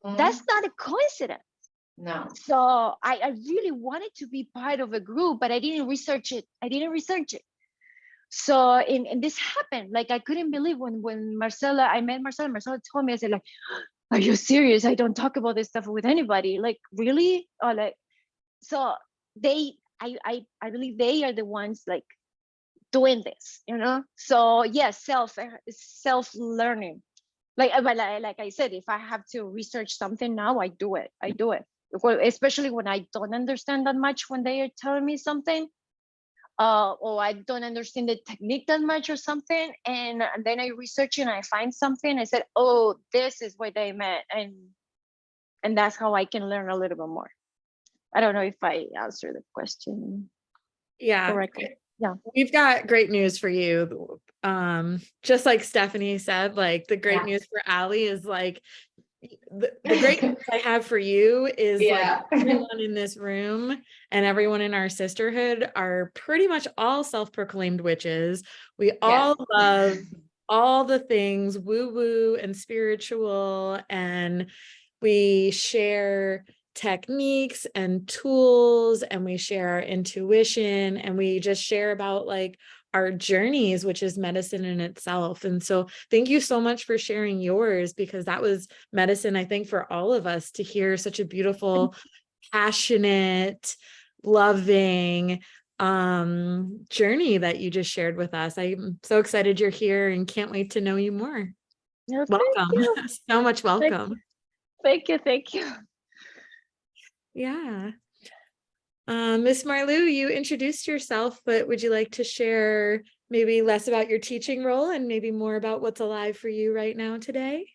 That's not a coincidence. No. So I really wanted to be part of a group, but I didn't research it. So and this happened. Like I couldn't believe when I met Marcela. Marcela told me, I said like, are you serious? I don't talk about this stuff with anybody. Like really? Or like, so I believe they are the ones like doing this, So yes, self learning. Like I said, if I have to research something now, I do it. Well, especially when I don't understand that much when they are telling me something, or I don't understand the technique that much or something, and then I research and I find something. I said, oh, this is what they meant, and that's how I can learn a little bit more. I don't know if I answered the question correctly. Yeah. We've got great news for you. Just like Stephanie said, like the great news for Allie is like the great news I have for you is like everyone in this room and everyone in our sisterhood are pretty much all self-proclaimed witches. We all love all the things woo-woo and spiritual, and we share techniques and tools, and we share our intuition, and we just share about like our journeys, which is medicine in itself. And so thank you so much for sharing yours, because that was medicine, I think, for all of us to hear such a beautiful, passionate, loving journey that you just shared with us. I'm so excited you're here and can't wait to know you more. No, Welcome. So much welcome. Thank you. Yeah. Miss Marlou, you introduced yourself, but would you like to share maybe less about your teaching role and maybe more about what's alive for you right now today?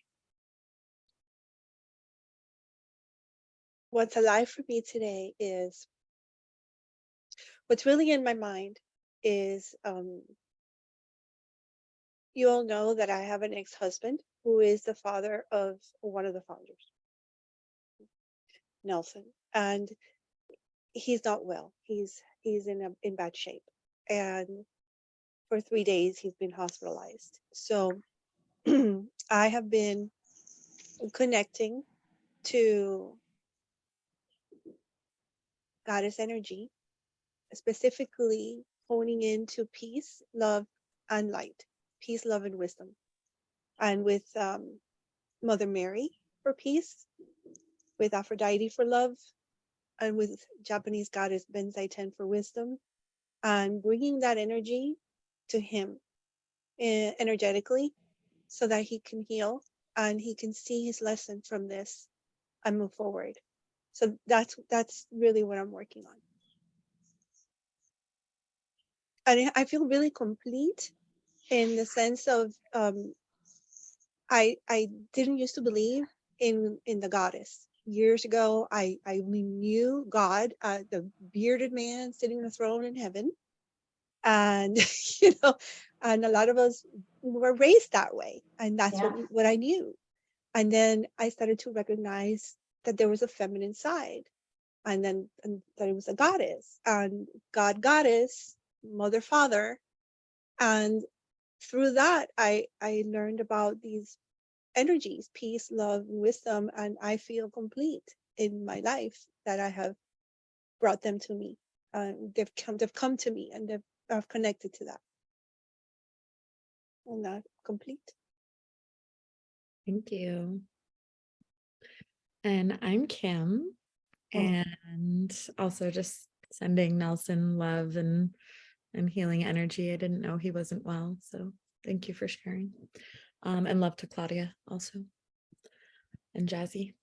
What's alive for me today is what's really in my mind is you all know that I have an ex-husband who is the father of one of the founders, Nelson, and he's not well. He's in bad shape, and for 3 days he's been hospitalized. So I have been connecting to goddess energy, specifically honing into peace, love, and light, peace, love, and wisdom, and with Mother Mary for peace, with Aphrodite for love, and with Japanese goddess Benzaiten for wisdom, and bringing that energy to him energetically so that he can heal and he can see his lesson from this and move forward. So that's really what I'm working on. And I feel really complete in the sense of I didn't used to believe in the goddess. Years ago, I only knew God, the bearded man sitting on a throne in heaven, and and a lot of us were raised that way, and that's what I knew. And then I started to recognize that there was a feminine side, and that it was a goddess, and God, goddess, mother, father, and through that I learned about these energies, peace, love, and wisdom, and I feel complete in my life that I have brought them to me. They've come to me, and I've connected to that, and I'm complete. Thank you. And I'm Kim, and also just sending Nelson love and healing energy. I didn't know he wasn't well, so thank you for sharing. And love to Claudia also, and Jazzy.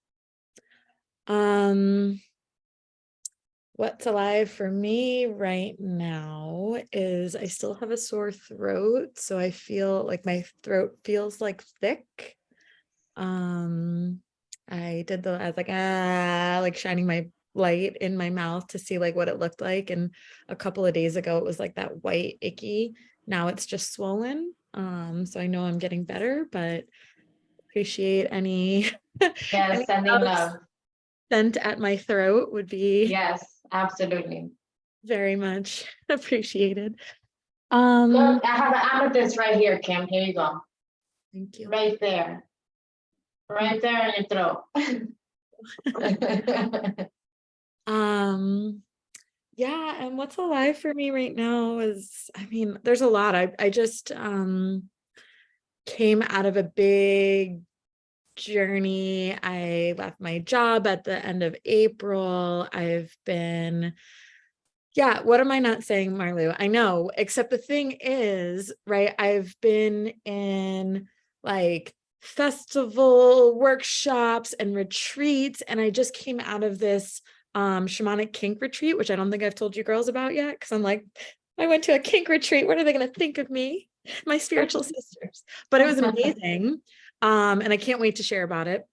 What's alive for me right now is I still have a sore throat, so I feel like my throat feels like thick. I was like shining my light in my mouth to see like what it looked like, and a couple of days ago it was like that white icky. Now it's just swollen. So I know I'm getting better, but appreciate any sending love. scent at my throat would be Yes, absolutely. very much appreciated. Look, I have an amethyst right here, Kim. Here you go. Thank you. Right there. Right there in your throat. Yeah, and what's alive for me right now is, I mean, there's a lot. I just came out of a big journey. I left my job at the end of April. I've been, yeah, what am I not saying, Marlu? I know, except the thing is, right, I've been in like festival workshops and retreats, and I just came out of this shamanic kink retreat, which I don't think I've told you girls about yet, because I'm like, I went to a kink retreat. What are they going to think of me? My spiritual sisters. But it was amazing. And I can't wait to share about it.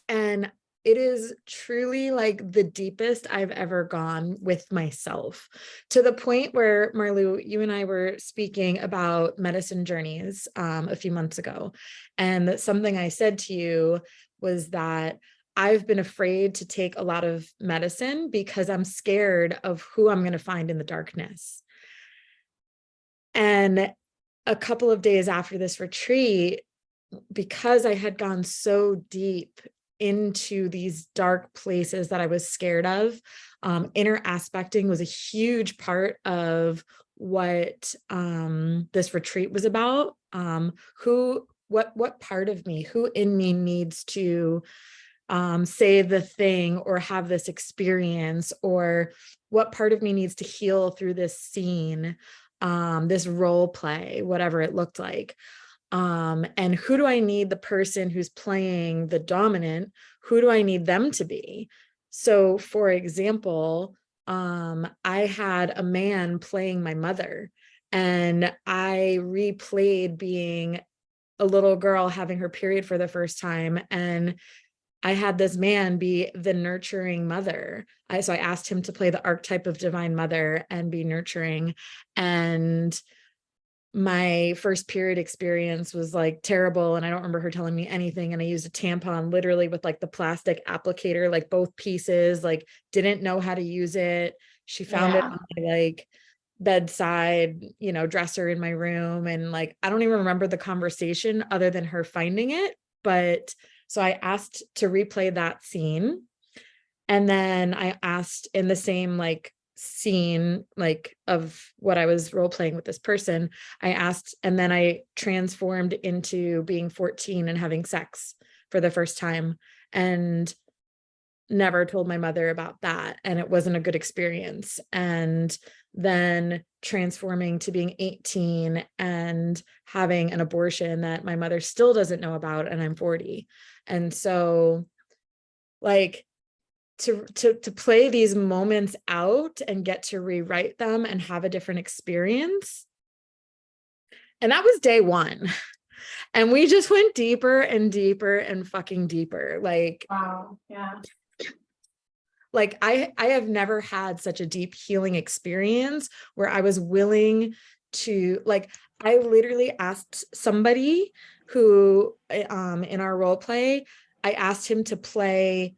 And it is truly like the deepest I've ever gone with myself, to the point where, Marlu, you and I were speaking about medicine journeys a few months ago. And something I said to you was that I've been afraid to take a lot of medicine because I'm scared of who I'm going to find in the darkness. And a couple of days after this retreat, because I had gone so deep into these dark places that I was scared of, inner aspecting was a huge part of what this retreat was about. What part of me, who in me needs to say the thing or have this experience, or what part of me needs to heal through this scene, this role play, whatever it looked like. And who do I need the person who's playing the dominant, who do I need them to be? So for example, I had a man playing my mother, and I replayed being a little girl having her period for the first time. And I had this man be the nurturing mother. So I asked him to play the archetype of divine mother and be nurturing. And my first period experience was like terrible, and I don't remember her telling me anything, and I used a tampon literally with like the plastic applicator, like both pieces, like didn't know how to use it. She found it Yeah. on my like bedside, dresser in my room, and like I don't even remember the conversation other than her finding it. But so I asked to replay that scene, and then I asked in the same like scene, like of what I was role playing with this person, I asked, and then I transformed into being 14 and having sex for the first time, and never told my mother about that. And it wasn't a good experience. And then transforming to being 18 and having an abortion that my mother still doesn't know about, and I'm 40. And so like, to play these moments out and get to rewrite them and have a different experience. And that was day one. And we just went deeper and deeper and fucking deeper. Like, Wow. Yeah. like I have never had such a deep healing experience where I was willing to, like, I literally asked somebody who in our role play, I asked him to play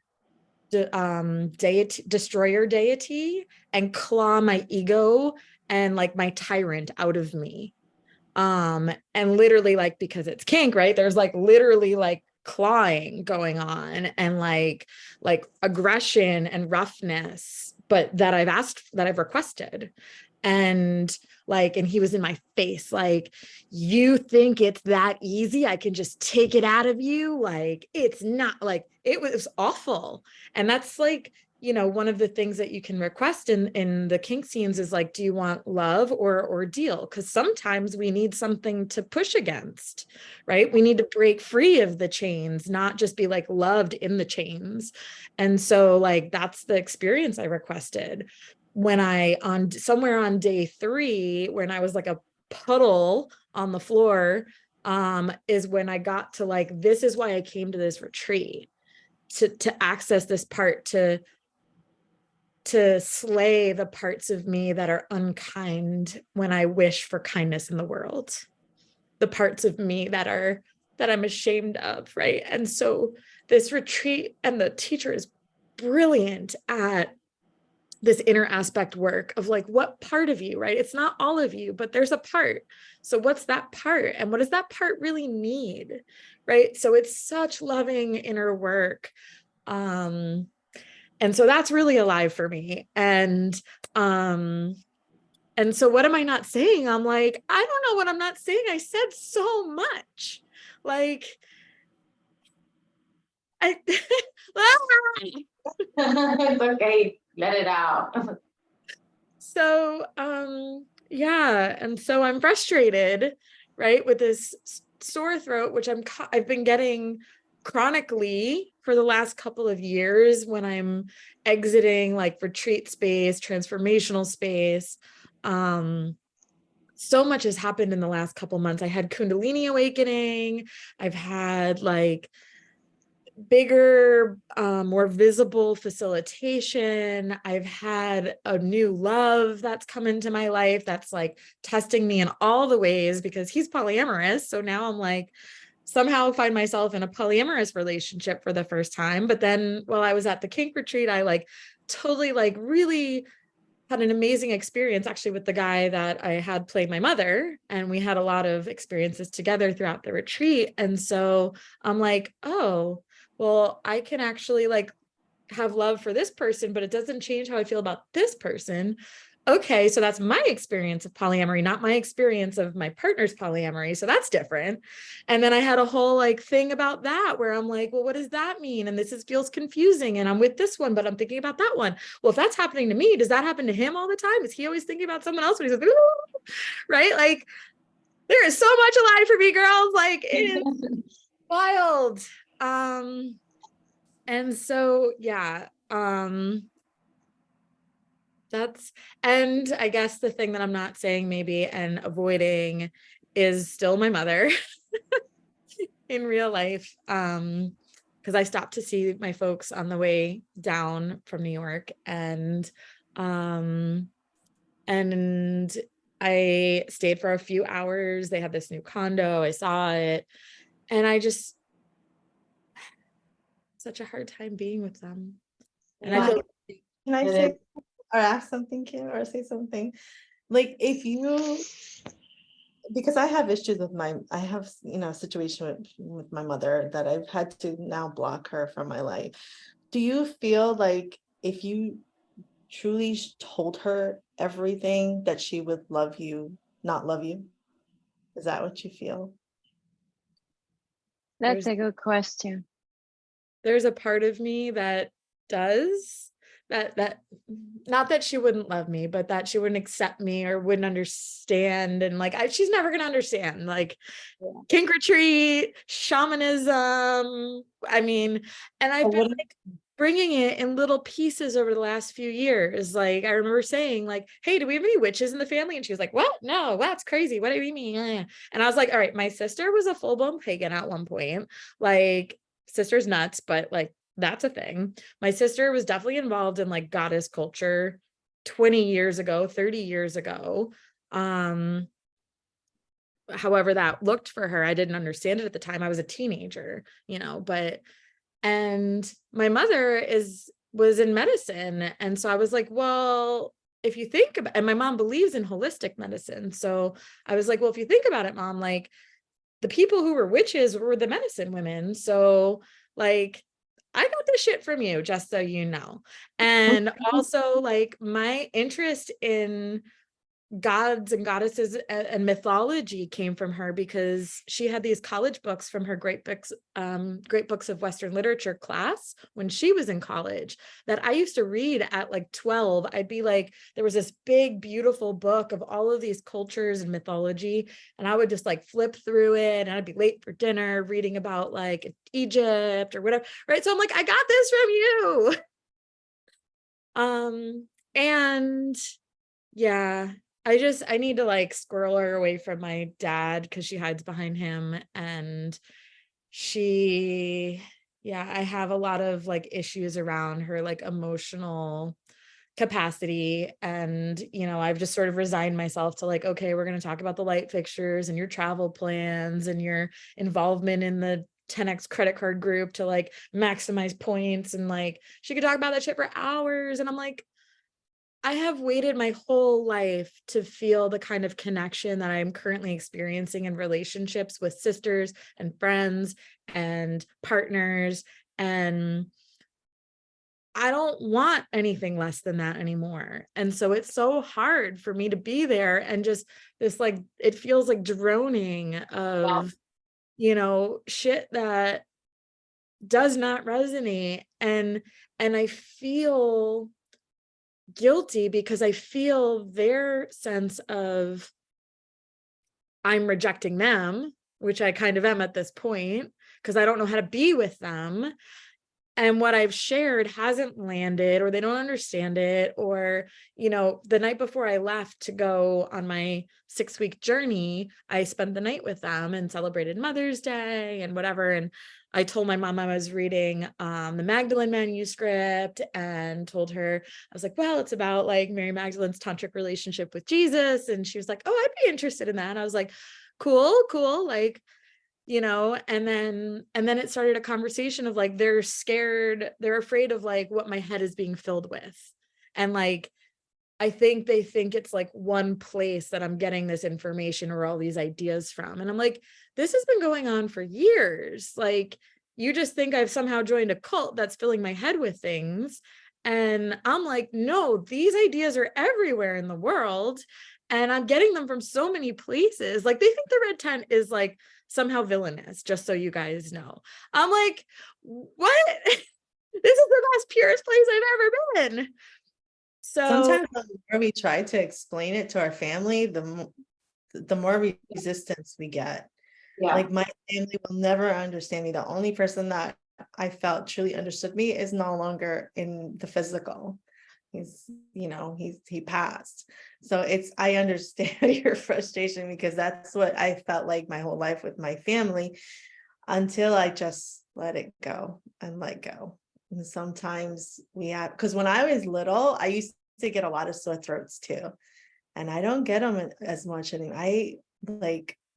deity, destroyer deity, and claw my ego and like my tyrant out of me. And literally, like, because it's kink, right, there's like literally like clawing going on, and like aggression and roughness, but that I've requested. And like, and he was in my face like, you think it's that easy, I can just take it out of you? Like, it's not. Like, it was awful. And that's like, one of the things that you can request in the kink scenes is like, do you want love or ordeal? Because sometimes we need something to push against, right? We need to break free of the chains, not just be like loved in the chains. And so like, that's the experience I requested. When on somewhere on day 3, when I was like a puddle on the floor, is when I got to like, this is why I came to this retreat, to access this part, to slay the parts of me that are unkind when I wish for kindness in the world, the parts of me that I'm ashamed of, right? And so this retreat, and the teacher is brilliant at this inner aspect work of like, what part of you, right? It's not all of you, but there's a part. So what's that part? And what does that part really need? Right. So it's such loving inner work. And so that's really alive for me. And so what am I not saying? I'm like, I don't know what I'm not saying. I said so much. Like, I It's okay, let it out. So, yeah, and so I'm frustrated, right, with this sore throat, which I've been getting chronically for the last couple of years when I'm exiting like retreat space, transformational space. So much has happened in the last couple months. I had Kundalini awakening. I've had like bigger, more visible facilitation. I've had a new love that's come into my life that's like testing me in all the ways because he's polyamorous. So now I'm like, somehow find myself in a polyamorous relationship for the first time. But then while I was at the kink retreat, I like totally like really had an amazing experience actually with the guy that I had played my mother, and we had a lot of experiences together throughout the retreat. And so I'm like, oh, well, I can actually like have love for this person, but it doesn't change how I feel about this person. Okay, so that's my experience of polyamory, not my experience of my partner's polyamory. So that's different. And then I had a whole like thing about that where I'm like, well, what does that mean? And feels confusing. And I'm with this one, but I'm thinking about that one. Well, if that's happening to me, does that happen to him all the time? Is he always thinking about someone else when he's like, right? Like there is so much alive for me, girls. Like it is wild. And so, yeah, and I guess the thing that I'm not saying maybe and avoiding is still my mother in real life. Because I stopped to see my folks on the way down from New York, and I stayed for a few hours. They had this new condo. I saw it, and I just such a hard time being with them. And I feel Can I It say is. or ask something, Kim, or say something? Like if you, because I have issues with I have, a situation with my mother that I've had to now block her from my life. Do you feel like if you truly told her everything that she would love you, not love you? Is that what you feel? That's a good question. there's a part of me that does that not that she wouldn't love me, but that she wouldn't accept me or wouldn't understand. And like she's never gonna understand like kink retreat, shamanism. I mean, and I've been like bringing it in little pieces over the last few years. Like I remember saying like, hey, do we have any witches in the family? And she was like, what? No, that's crazy. What do you mean? And I was like, all right, my sister was a full-blown pagan at one point. Like sister's nuts, but like that's a thing. My sister was definitely involved in like goddess culture 20 years ago, 30 years ago. However that looked for her. I didn't understand it at the time. I was a teenager, and my mother was in medicine. And so I was like, well, if you think about, and my mom believes in holistic medicine. So I was like, well, if you think about it, mom, like the people who were witches were the medicine women. So like, I got this shit from you, just so you know. And also like my interest in gods and goddesses and mythology came from her because she had these college books from her great books of Western literature class when she was in college that I used to read at like 12. I'd be like, there was this big, beautiful book of all of these cultures and mythology. And I would just like flip through it and I'd be late for dinner reading about like Egypt or whatever. Right. So I'm like, I got this from you. And yeah, I need to like squirrel her away from my dad because she hides behind him. And I have a lot of like issues around her like emotional capacity. And, I've just sort of resigned myself to like, okay, we're going to talk about the light fixtures and your travel plans and your involvement in the 10x credit card group to like maximize points, and like she could talk about that shit for hours. And I'm like, I have waited my whole life to feel the kind of connection that I'm currently experiencing in relationships with sisters and friends and partners. And I don't want anything less than that anymore. And so it's so hard for me to be there, and just this, like, it feels like droning of, shit that does not resonate. And I feel guilty because I feel their sense of I'm rejecting them, which I kind of am at this point, because I don't know how to be with them. And what I've shared hasn't landed, or they don't understand it. Or, the night before I left to go on my 6-week journey, I spent the night with them and celebrated Mother's Day and whatever. And I told my mom I was reading the Magdalene manuscript, and told her, I was like, well, it's about like Mary Magdalene's tantric relationship with Jesus. And she was like, oh, I'd be interested in that. And I was like, cool. Like, and then it started a conversation of like, they're scared, they're afraid of like what my head is being filled with. And like, I think they think it's like one place that I'm getting this information or all these ideas from. And I'm like, this has been going on for years. Like, you just think I've somehow joined a cult that's filling my head with things. And I'm like, no, these ideas are everywhere in the world. And I'm getting them from so many places. Like, they think the red tent is like somehow villainous, just so you guys know. I'm like, what? This is the most purest place I've ever been. So Sometimes the more we try to explain it to our family, the more resistance we get. Yeah. Like, my family will never understand me. The only person that I felt truly understood me is no longer in the physical. He passed. So I understand your frustration, because that's what I felt like my whole life with my family, until I just let it go and let go. And sometimes because when I was little, I used to get a lot of sore throats too. And I don't get them as much anymore.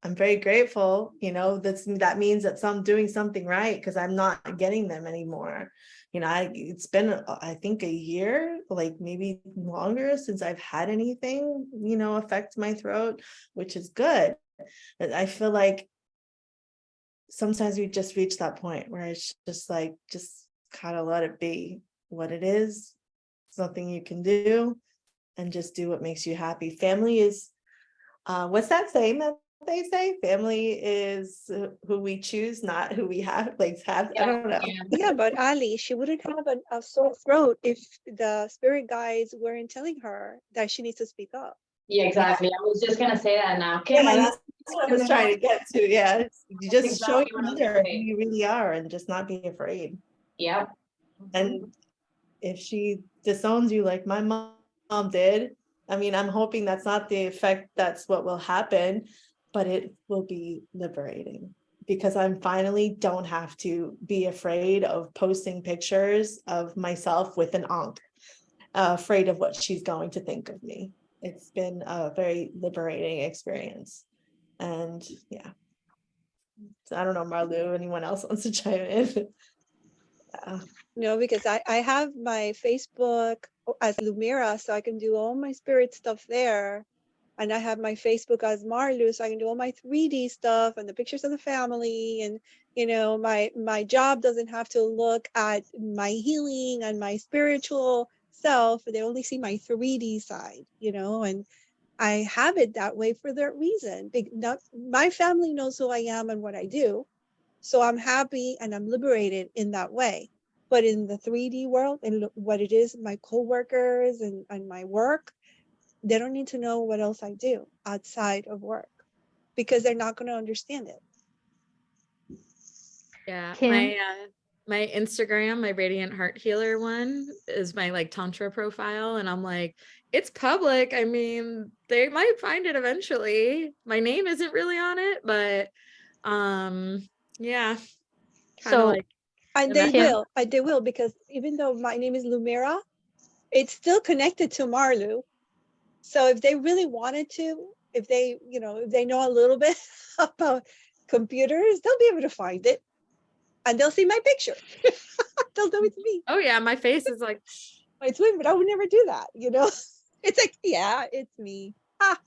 I'm very grateful, that means that I'm doing something right, because I'm not getting them anymore. It's been, I think, a year, like maybe longer, since I've had anything, affect my throat, which is good. But I feel like sometimes we just reach that point where it's just like, just kind of let it be what it is. It's nothing you can do, and just do what makes you happy. Family is, what's that saying that they say? Family is who we choose, not who we have. I don't know. Yeah, but Ali, she wouldn't have a sore throat if the spirit guides weren't telling her that she needs to speak up. Yeah, exactly. I was just gonna say that now. Yeah, Kim, that's what I was trying to get to. Yeah, you just show exactly your what I was mother gonna who say. you really are, and just not be afraid. Yep. And if she disowns you like my mom did, I mean, I'm hoping that's not the effect, that's what will happen, but it will be liberating, because I'm finally don't have to be afraid of posting pictures of myself with an ankh, afraid of what she's going to think of me. It's been a very liberating experience. And yeah. So I don't know, Marlu, anyone else wants to chime in? No, because I have my Facebook as Lumira, so I can do all my spirit stuff there. And I have my Facebook as Marlu, so I can do all my 3D stuff and the pictures of the family. And, my job doesn't have to look at my healing and my spiritual self. They only see my 3D side, and I have it that way for that reason. My family knows who I am and what I do. So I'm happy and I'm liberated in that way. But in the 3D world and what it is, my coworkers and my work, they don't need to know what else I do outside of work, because they're not going to understand it. yeah, Kim? my Instagram, my Radiant Heart Healer one, is my like Tantra profile. And I'm like, it's public. I mean, they might find it eventually. My name isn't really on it, but yeah, kind of So like, And they Kim? will, because even though my name is Lumira, it's still connected to Marlu. So if they really wanted to, if they know a little bit about computers, they'll be able to find it. and they'll see my picture. They'll know it's me, Oh yeah, my face is like, my twin, but I would never do that, you know? It's like, yeah, it's me. Ah,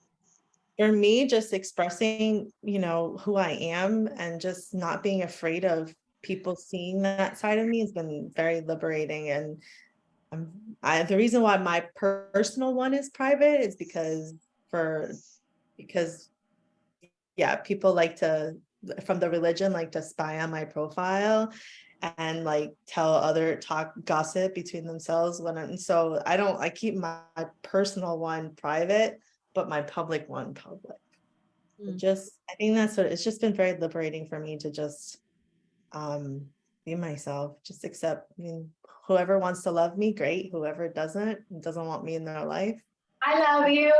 For me, just expressing, who I am and just not being afraid of people seeing that side of me has been very liberating. And the reason why my personal one is private is because yeah, people like to, from the religion, like to spy on my profile and like talk gossip between themselves so I keep my personal one private, but my public one public. I think it's just been very liberating for me to just be myself, just accept, whoever wants to love me, great. Whoever doesn't want me in their life. I love you.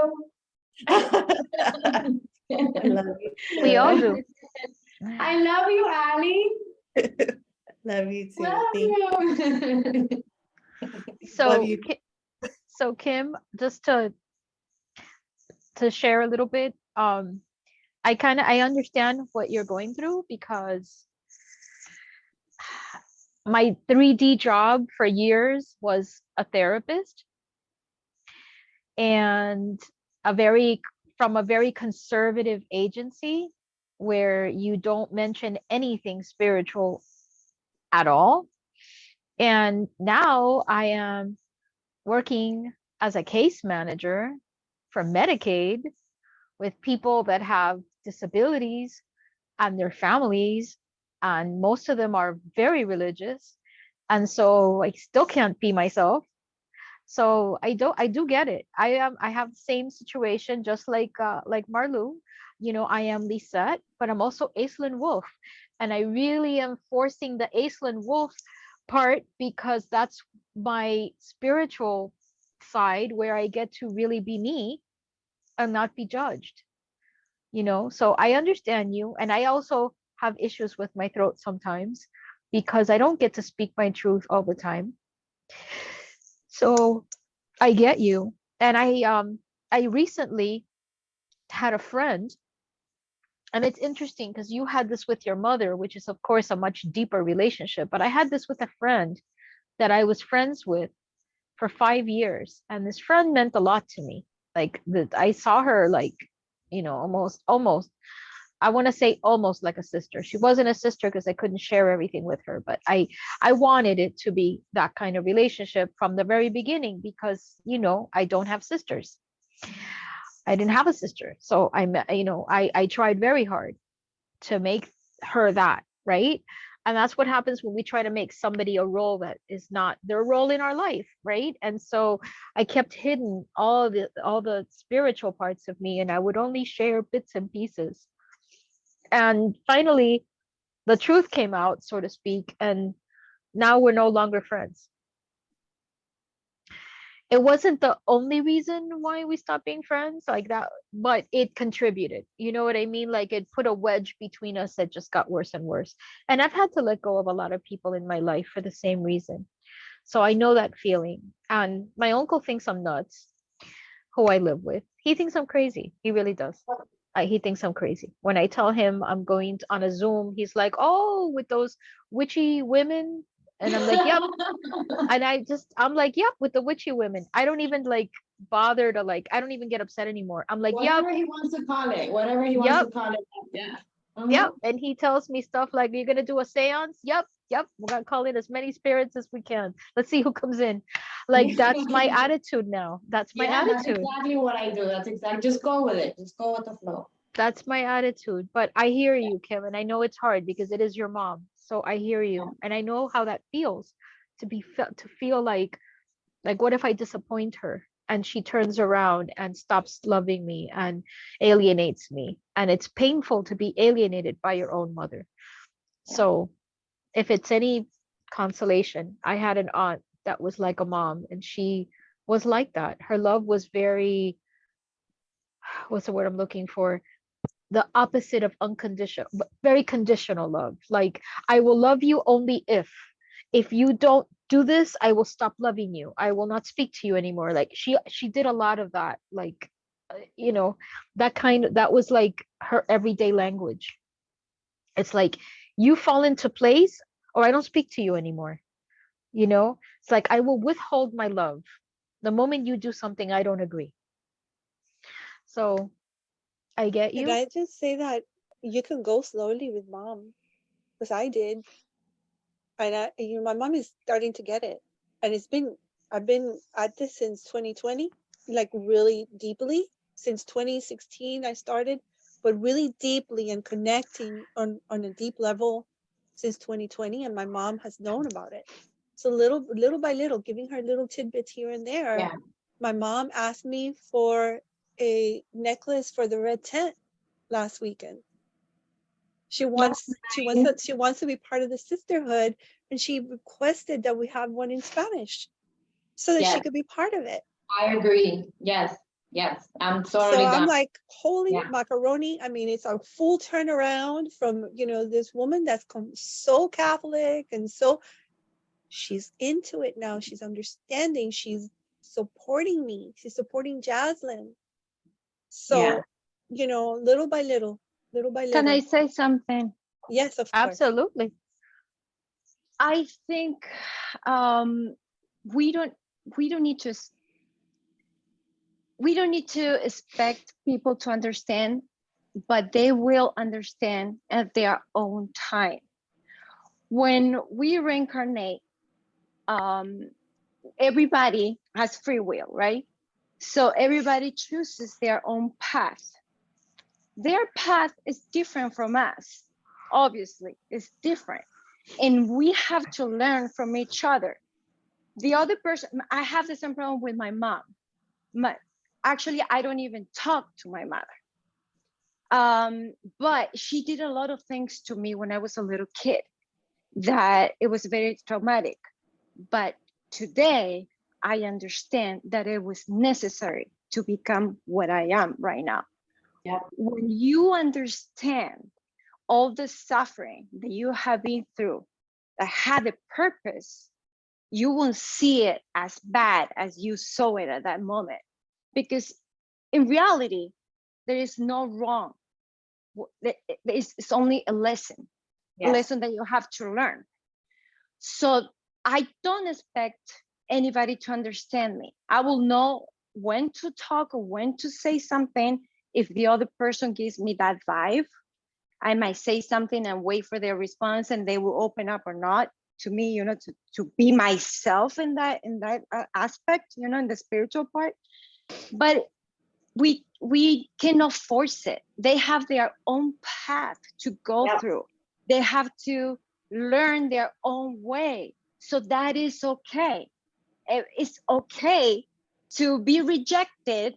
I love you We all too. do. I love you, Ali. Love you too. Love Thank you. So, you. so Kim, just to share a little bit, I understand what you're going through because my 3D job for years was a therapist, and a very from a very conservative agency where you don't mention anything spiritual at all. And now I am working as a case manager for Medicaid with people that have disabilities and their families, and most of them are very religious. And so I still can't be myself. So I do get it. I have the same situation, just like Marlu. I am Lisette, but I'm also Aislinn Wolf. And I really am forcing the Aislinn Wolf part because that's my spiritual side where I get to really be me and not be judged. So I understand you, and I also have issues with my throat sometimes because I don't get to speak my truth all the time. So I get you. And I recently had a friend, and it's interesting because you had this with your mother, which is of course a much deeper relationship, but I had this with a friend that I was friends with for 5 years, and this friend meant a lot to me. Like that I saw her like, almost I want to say almost like a sister. She wasn't a sister because I couldn't share everything with her, but I wanted it to be that kind of relationship from the very beginning because, I don't have sisters. I didn't have a sister. So I tried very hard to make her that, right? And that's what happens when we try to make somebody a role that is not their role in our life, right? And so I kept hidden all the spiritual parts of me, and I would only share bits and pieces. And finally, the truth came out, so to speak, and now we're no longer friends. It wasn't the only reason why we stopped being friends like that, but it contributed. You know what I mean? Like it put a wedge between us that just got worse and worse. And I've had to let go of a lot of people in my life for the same reason. So I know that feeling. And my uncle thinks I'm nuts, who I live with. He thinks I'm crazy. He really does. He thinks I'm crazy. When I tell him I'm going on a Zoom, he's like, "Oh, with those witchy women." And I'm like, "Yep." And I'm like, "Yep, with the witchy women." I don't even like bother to like, I don't even get upset anymore. I'm like, "Yep, Whatever he wants to call it, whatever he wants yep, to call it. Yeah. yep." And he tells me stuff like, "You're gonna do a seance?" Yep, yep. We're gonna call in as many spirits as we can. Let's see who comes in. Like that's my attitude now. That's my Yeah, that's attitude. exactly what I do. That's exactly, just go with it. Just go with the flow. That's my attitude. But I hear you, Kim, and I know it's hard because it is your mom. So I hear you, and I know how that feels to feel like what if I disappoint her and she turns around and stops loving me and alienates me, and it's painful to be alienated by your own mother. So if it's any consolation, I had an aunt that was like a mom, and she was like that. Her love was very, what's the word I'm looking for? The opposite of unconditional, but very conditional love. Like, I will love you only if you don't do this, I will stop loving you. I will not speak to you anymore. Like she did a lot of that. Like, you know, that was like her everyday language. It's like, you fall into place, or I don't speak to you anymore. You know, it's like I will withhold my love the moment you do something I don't agree. So I get And you. I just say that you can go slowly with mom, because I did. And my mom is starting to get it. And I've been at this since 2020, like really deeply. Since 2016, I started, but really deeply and connecting on a deep level since 2020. And my mom has known about it. So little by little, giving her little tidbits here and there. Yeah. My mom asked me for a necklace for the red tent last weekend. She wants to be part of the sisterhood, and she requested that we have one in Spanish so that she Yes, could be part of it. I agree. Yes, yes, I'm So totally I'm done. like, holy Yeah. macaroni. I mean, it's a full turnaround from, this woman that's so Catholic and so she's into it now. She's understanding. She's supporting me. She's supporting Jaslyn. Yeah. So, little by Can I little. say something? Yes, of course. Absolutely. I think um, we don't we don't need to we don't need to expect people to understand, but they will understand at their own time. When we reincarnate, um, everybody has free will, right? So everybody chooses their own path. Their path is different from us. Obviously, it's different. And we have to learn from each other. The other person, I have the same problem with my mom. Actually, I don't even talk to my mother. But she did a lot of things to me when I was a little kid that it was very traumatic. But today, I understand that it was necessary to become what I am right now. Yeah. When you understand all the suffering that you have been through that had a purpose, you won't see it as bad as you saw it at that moment. Because in reality, there is no wrong. It's only a lesson, a Yes. lesson that you have to learn. So I don't expect anybody to understand me. I will know when to talk or when to say something if the other person gives me that vibe. I might say something and wait for their response and they will open up or not to me, to be myself in that aspect, in the spiritual part. But we cannot force it. They have their own path to go Yeah. through. They have to learn their own way. So that is okay. It's okay to be rejected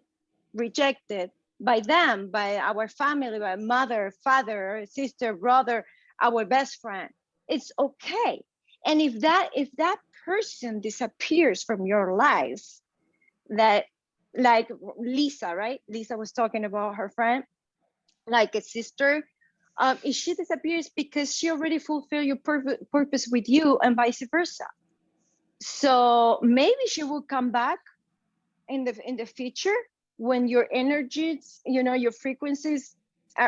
by them, by our family, by mother, father, sister, brother, our best friend. It's okay. And if that person disappears from your life, that, like Lisa, right? Lisa was talking about her friend, like a sister. If she disappears because she already fulfilled your purpose with you, and vice versa. So maybe she will come back in the future when your energies, your frequencies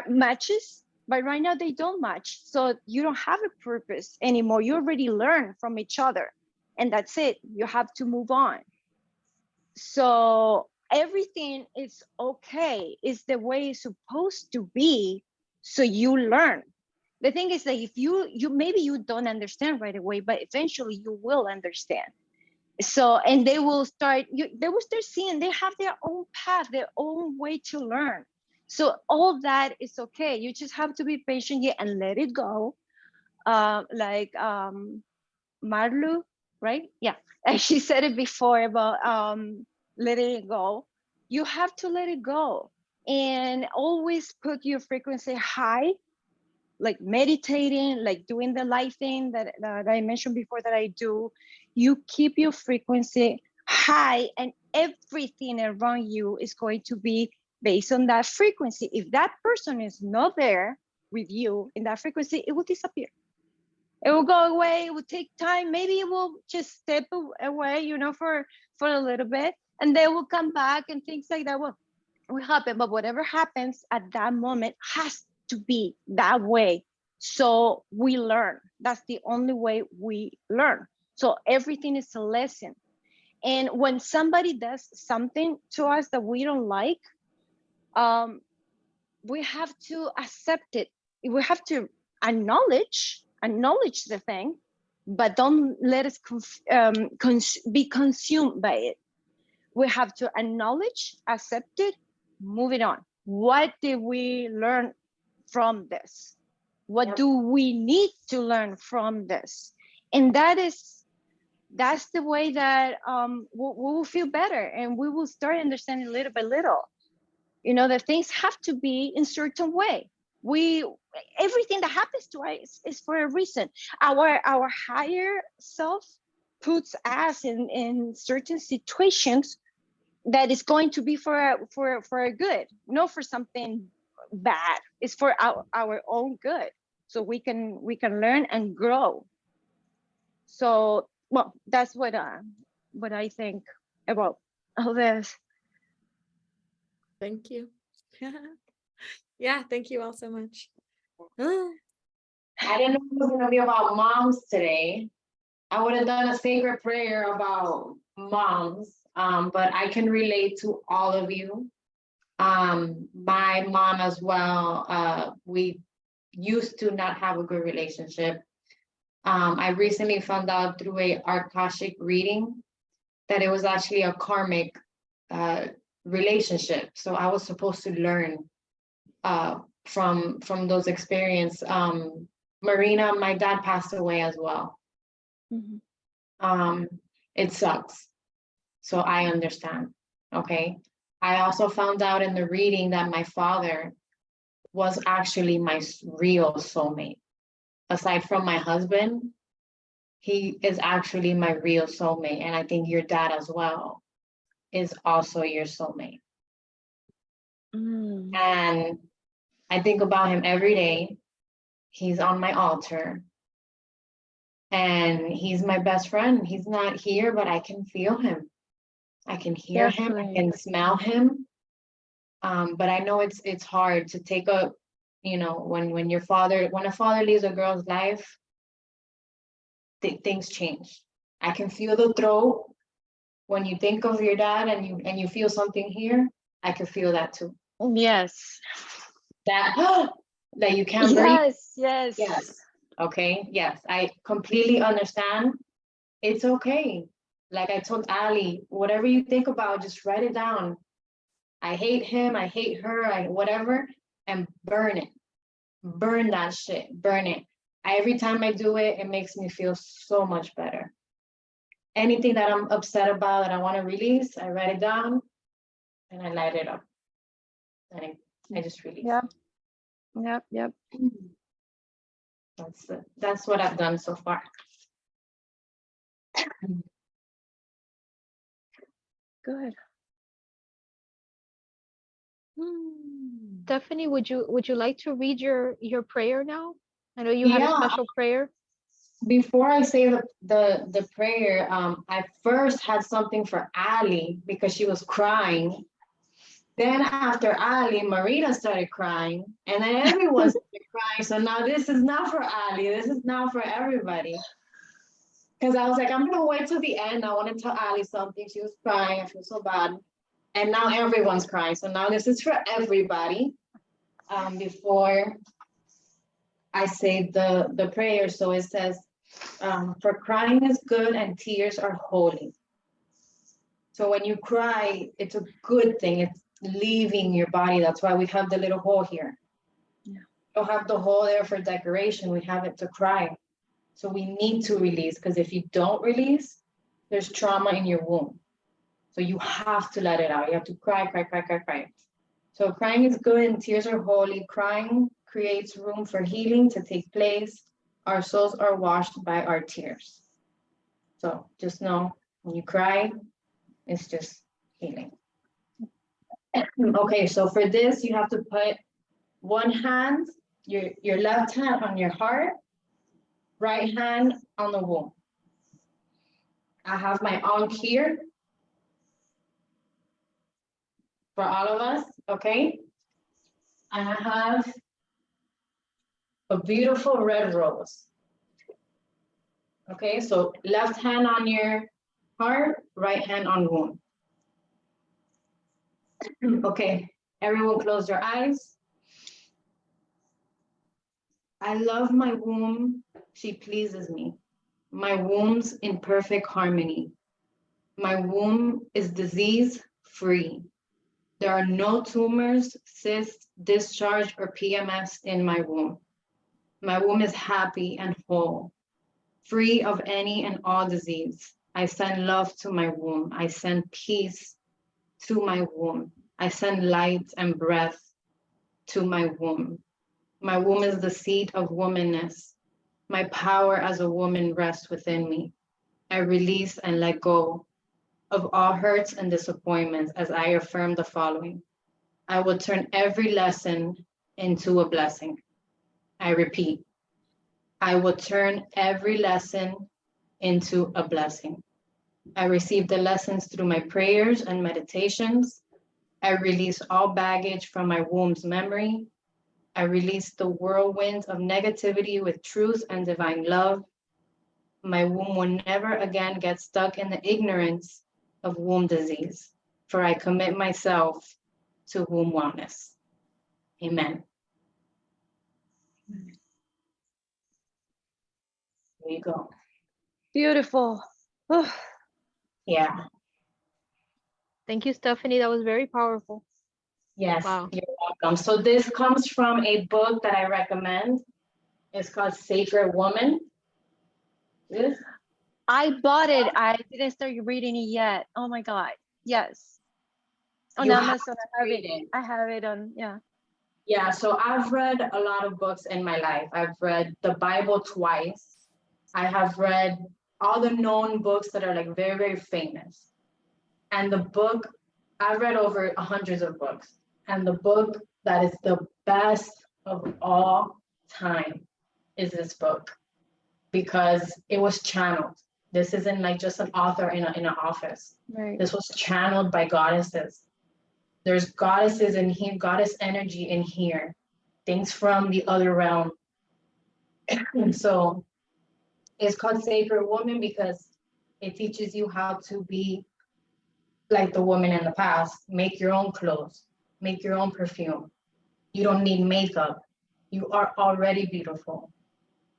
matches. But right now they don't match, so you don't have a purpose anymore. You already learned from each other, and that's it. You have to move on. So everything is okay, it's the way it's supposed to be. So you learn. The thing is that if you maybe you don't understand right away, but eventually you will understand. So, and they will start seeing they have their own path, their own way to learn. So all that is okay. You just have to be patient, yeah, and let it go. Like Marlu, right? Yeah. And she said it before about letting it go. You have to let it go and always put your frequency high, like meditating, like doing the light thing that I mentioned before that I do. You keep your frequency high, and everything around you is going to be based on that frequency. If that person is not there with you in that frequency, it will disappear. It will go away. It will take time. Maybe it will just step away, for a little bit, and they will come back and things like that will happen. But whatever happens at that moment has to be that way, So we learn. That's the only way we learn. So everything is a lesson. And when somebody does something to us that we don't like, we have to accept it. We have to acknowledge the thing, but don't let us be consumed by it. We have to acknowledge, accept it, move it on. What did we learn from this? What do we need to learn from this? And that's the way that we will feel better, and we will start understanding little by little, that things have to be in certain way. Everything that happens to us is for a reason. Our higher self puts us in certain situations that is going to be for a good, not for something bad. It's for our own good, so we can learn and grow. So, well, that's what I think about all this. Thank you. Yeah, thank you all so much. I didn't know it was gonna be about moms today. I would have done a sacred prayer about moms, but I can relate to all of you. My mom as well, we used to not have a good relationship. I recently found out through a Akashic reading that it was actually a karmic relationship. So I was supposed to learn from those experiences. Marina, my dad passed away as well. Mm-hmm. It sucks. So I understand. Okay. I also found out in the reading that my father was actually my real soulmate. Aside from my husband, he is actually my real soulmate. And I think your dad as well is also your soulmate. Mm. And I think about him every day. He's on my altar. And he's my best friend. He's not here, but I can feel him. I can hear him, I can smell him. But I know it's hard to take a, when a father leaves a girl's life, things change. I can feel the throat. When you think of your dad and you feel something here, I can feel that too. Yes. That that you can't breathe. Yes. Okay. Yes, I completely understand. It's okay. Like I told Ali, whatever you think about, just write it down. I hate him, I hate her, whatever, and burn it. Burn that shit, burn it. Every time I do it, it makes me feel so much better. Anything that I'm upset about that I want to release, I write it down and I light it up. And I just release. Yep. That's what I've done so far. Good. Stephanie, would you like to read your prayer now? I know you had a special prayer. Before I say the prayer, I first had something for Ali because she was crying. Then after Ali, Marina started crying, and then everyone started crying. So now this is not for Ali. This is now for everybody. Because I was like, I'm gonna wait till the end. I want to tell Ali something. She was crying. I feel so bad. And now everyone's crying. So now this is for everybody. Before I say the prayer, so it says, for crying is good and tears are holy. So when you cry, it's a good thing. It's leaving your body. That's why we have the little hole here. Yeah. We don't have the hole there for decoration. We have it to cry. So we need to release, because if you don't release, there's trauma in your womb. So you have to let it out. You have to cry. So crying is good and tears are holy. Crying creates room for healing to take place. Our souls are washed by our tears. So just know when you cry, it's just healing. Okay, so for this, you have to put one hand, your left hand on your heart, right hand on the womb. I have my arm here for all of us, okay? And I have a beautiful red rose. Okay, so left hand on your heart, right hand on womb. Okay, everyone close your eyes. I love my womb. She pleases me. My womb's in perfect harmony. My womb is disease free. There are no tumors, cysts, discharge, or PMS in my womb. My womb is happy and whole, free of any and all disease. I send love to my womb. I send peace to my womb. I send light and breath to my womb. My womb is the seat of womanness. My power as a woman rests within me. I release and let go of all hurts and disappointments as I affirm the following. I will turn every lesson into a blessing. I repeat, I will turn every lesson into a blessing. I receive the lessons through my prayers and meditations. I release all baggage from my womb's memory. I release the whirlwind of negativity with truth and divine love. My womb will never again get stuck in the ignorance of womb disease, for I commit myself to womb wellness. Amen. There you go. Beautiful. Oh, Yeah. Thank you, Stephanie. That was very powerful. Yes, Wow. you're welcome. So this comes from a book that I recommend. It's called Sacred Woman. This? I bought it. I didn't start reading it yet. Oh my God. Yes. On You have Amazon, I have read it. it. I have it on, yeah. Yeah, so I've read a lot of books in my life. I've read the Bible twice. I have read all the known books that are like very, very famous. And the book, I've read over hundreds of books. And the book that is the best of all time is this book because it was channeled. This isn't like just an author in an office. Right. This was channeled by goddesses. There's goddesses in here, goddess energy in here, things from the other realm. And so it's called Sacred Woman because it teaches you how to be like the woman in the past. Make your own clothes, make your own perfume. You don't need makeup. You are already beautiful.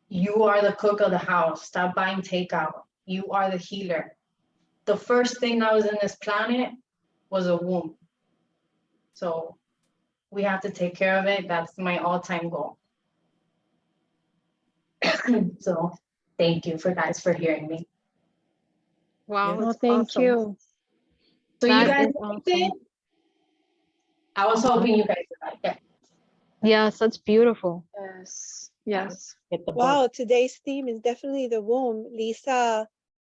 You are the cook of the house. Stop buying takeout. You are the healer. The first thing that was in this planet was a womb. So we have to take care of it. That's my all-time goal. So thank you for guys for hearing me. Wow, Oh, it's thank awesome. you. So you That guys is liked awesome. it? I was hoping you guys would like it. Yes, that's beautiful. Yes. Yes. Get the book. Wow, today's theme is definitely the womb. Lisa,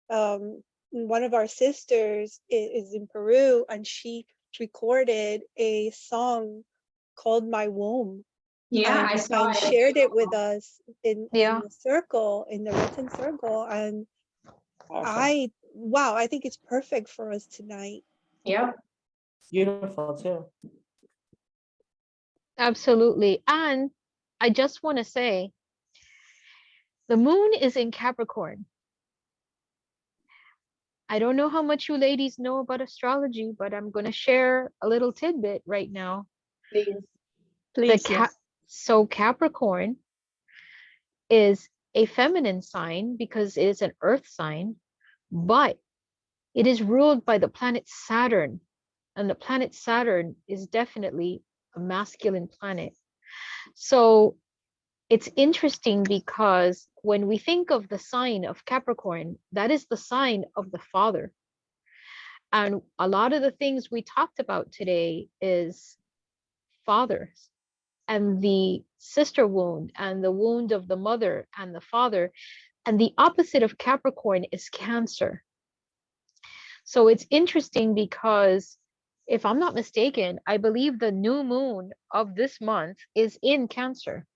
one of our sisters is in Peru, and she recorded a song called My Womb Yeah, I and, saw and it. shared it with us in Yeah. the circle, in the written circle. And Awesome. wow, I think it's perfect for us tonight. Yep. Beautiful too. Absolutely. And I just want to say the moon is in Capricorn. I don't know how much you ladies know about astrology, but I'm going to share a little tidbit right now. Please. The Please, yes. So Capricorn is a feminine sign because it is an earth sign, but it is ruled by the planet Saturn. And the planet Saturn is definitely a masculine planet. So it's interesting because when we think of the sign of Capricorn, that is the sign of the father. And a lot of the things we talked about today is fathers and the sister wound and the wound of the mother and the father. And the opposite of Capricorn is Cancer. So it's interesting because if I'm not mistaken, I believe the new moon of this month is in Cancer.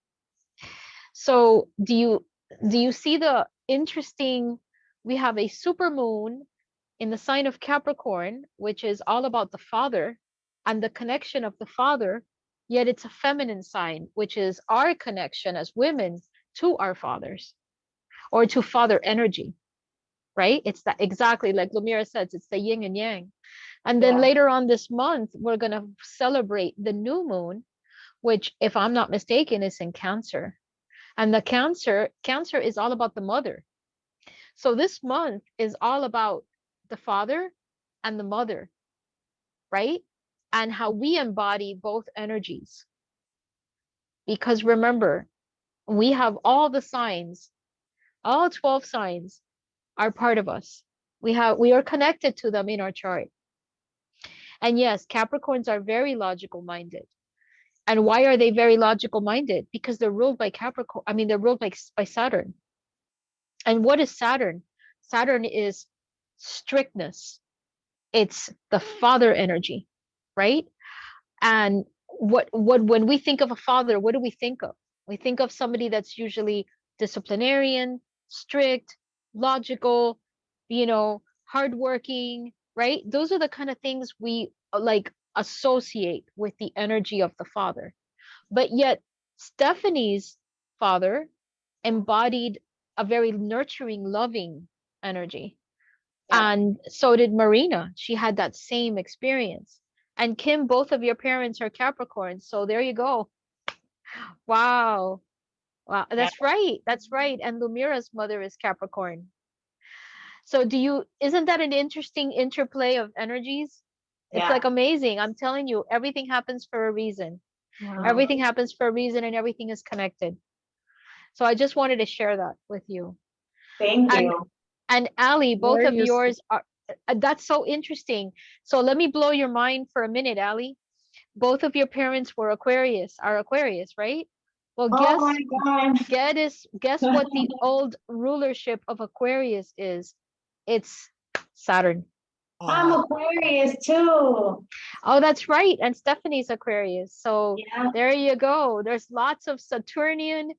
So do you see the interesting, we have a super moon in the sign of Capricorn, which is all about the father and the connection of the father, yet it's a feminine sign, which is our connection as women to our fathers or to father energy, right? It's that exactly like Lumira says, it's the yin and yang. And then Yeah. later on this month, we're going to celebrate the new moon, which, if I'm not mistaken, is in Cancer. And the Cancer is all about the mother. So this month is all about the father and the mother, right? And how we embody both energies. Because remember, we have all the signs, all 12 signs are part of us. We are connected to them in our chart. And yes, Capricorns are very logical minded. And why are they very logical minded? Because they're ruled by Capricorn. I mean, they're ruled by Saturn. And what is Saturn? Saturn is strictness. It's the father energy, right? And what when we think of a father, what do we think of? We think of somebody that's usually disciplinarian, strict, logical, hardworking, right? Those are the kind of things we like associate with the energy of the father. But yet Stephanie's father embodied a very nurturing, loving energy. Yeah. And so did Marina. She had that same experience. And Kim, both of your parents are Capricorn. So there you go. Wow. Wow. Yeah. That's right. That's right. And Lumira's mother is Capricorn. So isn't that an interesting interplay of energies? It's Yeah. like amazing. I'm telling you, everything happens for a reason. Wow. Everything happens for a reason and everything is connected. So I just wanted to share that with you. Thank And you. And Ali, both Very of useful. yours are, that's so interesting. So let me blow your mind for a minute, Ali. Both of your parents were are Aquarius, right? Well, Oh my God. guess what the old rulership of Aquarius is? It's Saturn. I'm Aquarius too. Oh, that's right. And Stephanie's Aquarius. So Yeah. there you go. There's lots of Saturnian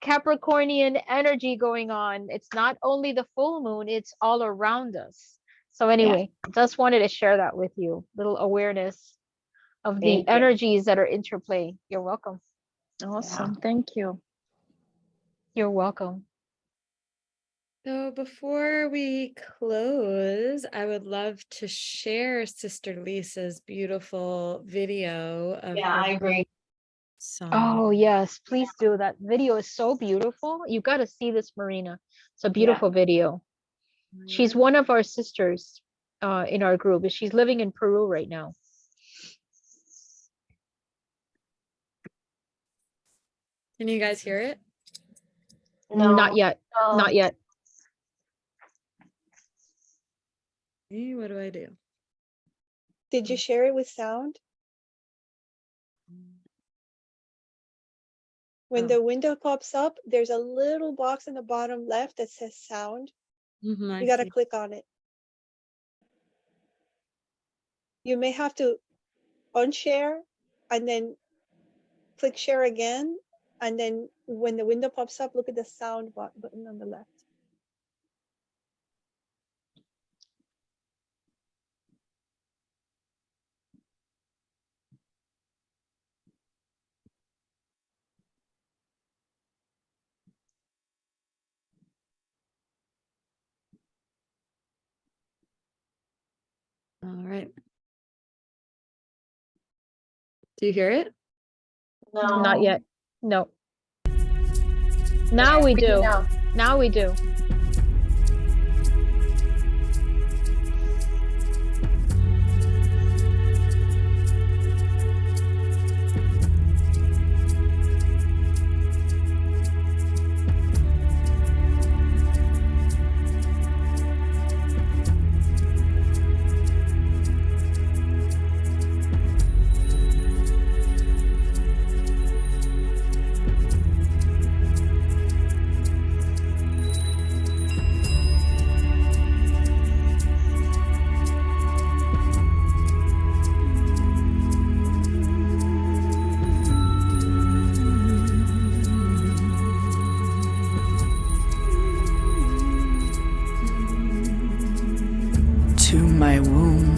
Capricornian energy going on. It's not only the full moon, it's all around us. So anyway, just wanted to share that with you. Little awareness of the Thank you. energies that are interplay. You're welcome. Awesome. Thank you. You're welcome. So before we close, I would love to share Sister Lisa's beautiful video of Yeah, her I agree. song. Oh, yes, please do. That video is so beautiful. You got to see this, Marina. It's a beautiful video. She's one of our sisters in our group. She's living in Peru right now. Can you guys hear it? No. Not yet. Not yet. Hey, what do I do? Did you share it with sound? When Oh. the window pops up, there's a little box in the bottom left that says sound. I You got to see. click on it. You may have to unshare and then click share again. And then when the window pops up, look at the sound button on the left. All right. Do you hear it? No. Not yet. No. Now we do. No. Now we do. To my womb,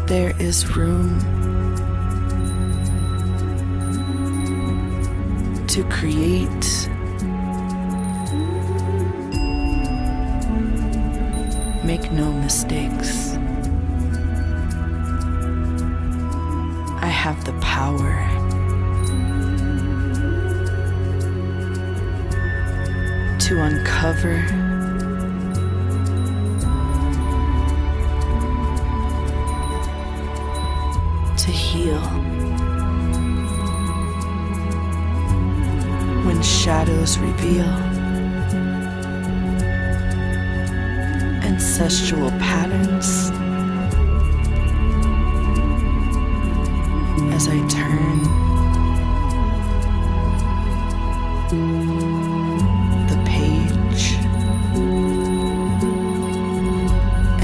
there is room to create. Make no mistakes. I have the power to uncover to heal when shadows reveal ancestral patterns as I turn the page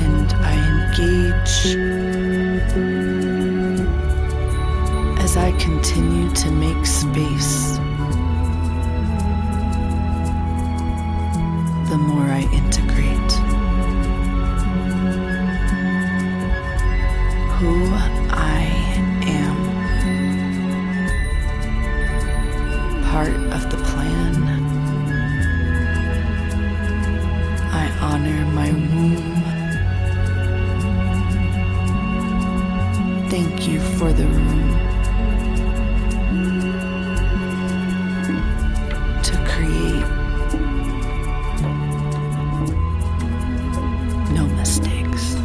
and I engage as I continue to make space. The more I integrate who I am, part of the plan. I honor my womb. Thank you for the room to create. No mistakes.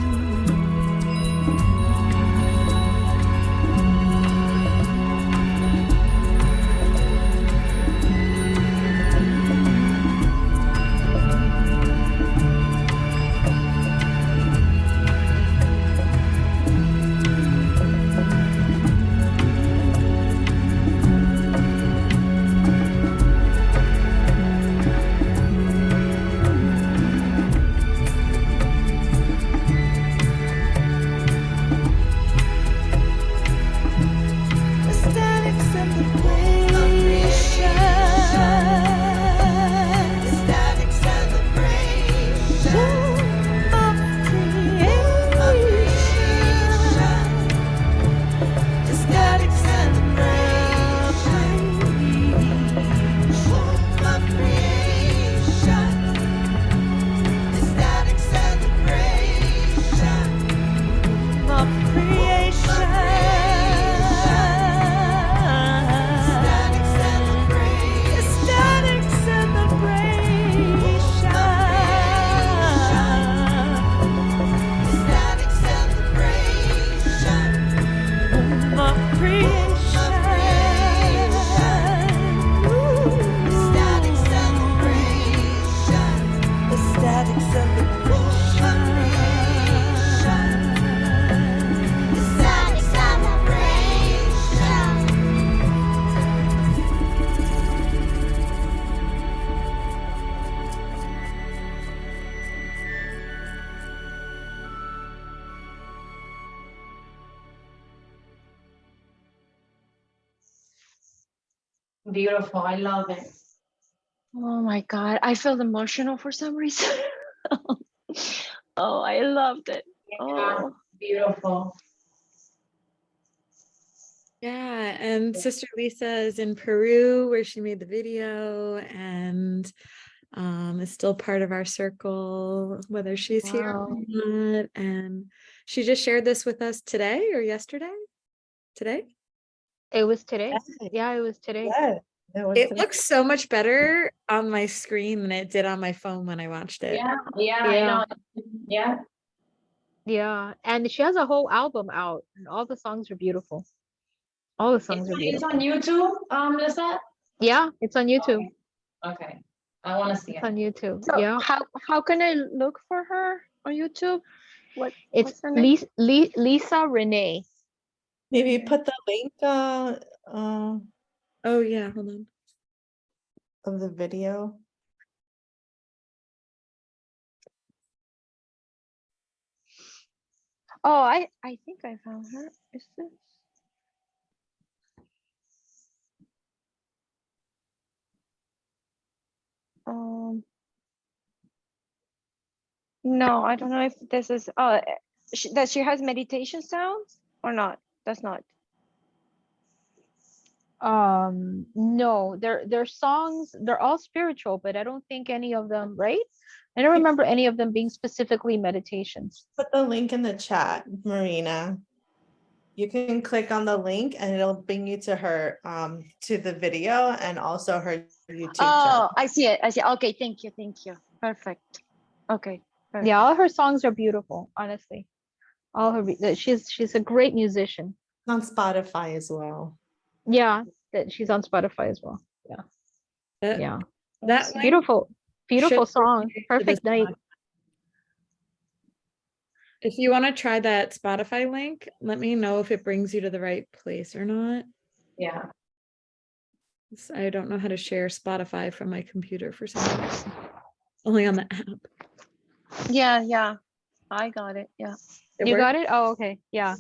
Beautiful. I love it. Oh my God, I felt emotional for some reason. Oh, I loved it. Yeah, Oh, beautiful. Yeah, and Sister Lisa is in Peru where she made the video and is still part of our circle, whether she's here or wow. not. And she just shared this with us today or yesterday? Today? It was today. Yeah, it was today. Yeah, that was It today. looks so much better on my screen than it did on my phone when I watched it. Yeah, I Yeah. know. Yeah. Yeah, and she has a whole album out, and all the songs are beautiful. All the songs are It's beautiful. on YouTube, Lisa? Yeah, it's on YouTube. Okay. I want to see It's it. on YouTube. So Yeah, how can I look for her on YouTube? What's it's the name? Lisa Renee. Maybe put the link Oh yeah, hold on. of the video. Oh, I think I found her. Is this? Um, no, I don't know if this is. Oh, Does she has meditation sounds or not? That's not. No, their songs, they're all spiritual, but I don't think any of them, right? I don't remember any of them being specifically meditations. Put the link in the chat, Marina. You can click on the link and it'll bring you to her to the video and also her YouTube Oh, channel. I see it. I see. Okay, thank you. Thank you. Perfect. Okay. Perfect. Yeah, all her songs are beautiful, honestly. All her she's a great musician. On Spotify as well. Yeah, that she's on Spotify as well. Yeah. That, Yeah. that link Beautiful, beautiful should song. bring you to this Perfect night. pod. If you want to try that Spotify link, let me know if it brings you to the right place or not. Yeah. I don't know how to share Spotify from my computer for some reason. Only on the app. Yeah, yeah. I got it. Yeah. You got it? Oh, okay. Yeah.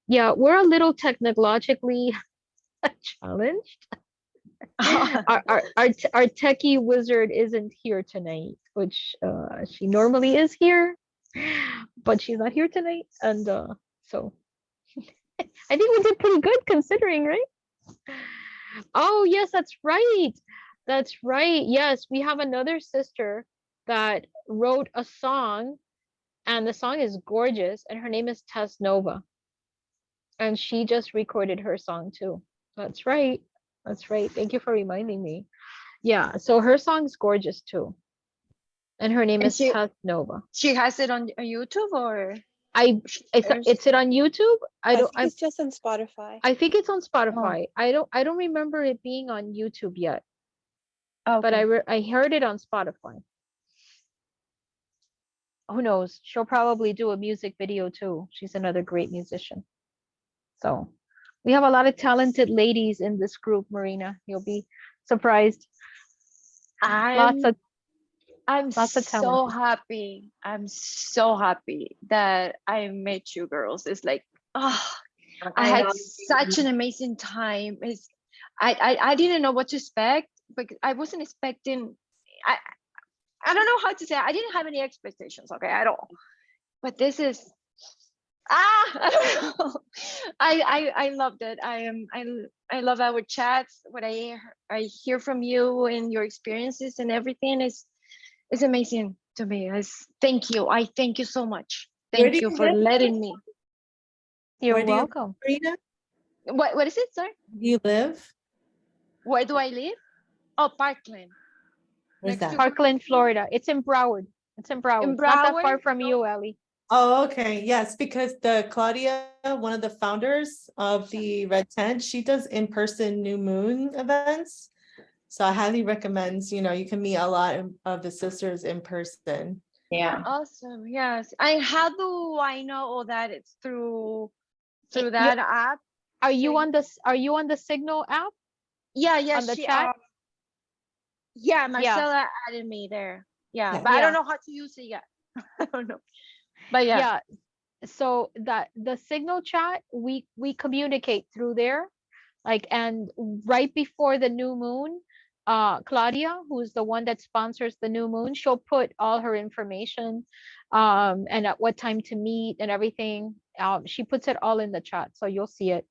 Yeah, we're a little technologically challenged. Our techie wizard isn't here tonight, which she normally is here, but she's not here tonight, and so I think we did pretty good considering, right? Oh yes, that's right. That's right. Yes, we have another sister that wrote a song, and the song is gorgeous, and her name is Tess Nova, and she just recorded her song too. That's right. That's right. Thank you for reminding me. Yeah, so her song's gorgeous too. And her name And is Tess Nova. she has it on YouTube or I it's it on YouTube? I think it's just on Spotify. I think it's on Oh, Spotify. I don't remember it being on YouTube yet, but okay. I heard it on Spotify. Who knows? She'll probably do a music video too. She's another great musician. So we have a lot of talented ladies in this group, Marina. You'll be surprised. Lots of I'm lots of talent. so happy. I'm so happy that I met you girls. It's like, oh, I had such an amazing time. I didn't know what to expect, but I wasn't expecting. I I don't know how to say. I didn't have any expectations, okay, at all. But this is I don't know. I loved it. I love our chats. What I hear from you and your experiences and everything is amazing to me. Thank you. I thank you so much. Where Thank do you you for live? letting me. You're Where do you live, welcome. Marina? What is it, sir? Do you live? Where do I live? Oh, Parkland. Where's Next that? to Parkland, Florida. It's in Broward. It's in Broward. in It's not that far Broward. from you, Ellie. Oh, okay. Yes, because the Claudia, one of the founders of the Red Tent, she does in-person new moon events. So I highly recommend, you can meet a lot of the sisters in person. Yeah. Awesome. Yes. And how do I know all that? It's through You- that app. Are you on the Signal app Yeah, yeah. on the chat? Yeah, Yeah. Marcella added me there. Yeah, Yeah. but I Yeah. don't know how to use it yet. I don't know. But yeah. Yeah. So that the Signal chat, we communicate through there. Like, and right before the new moon, Claudia, who's the one that sponsors the new moon, she'll put all her information, and at what time to meet and everything. She puts it all in the chat, so you'll see it.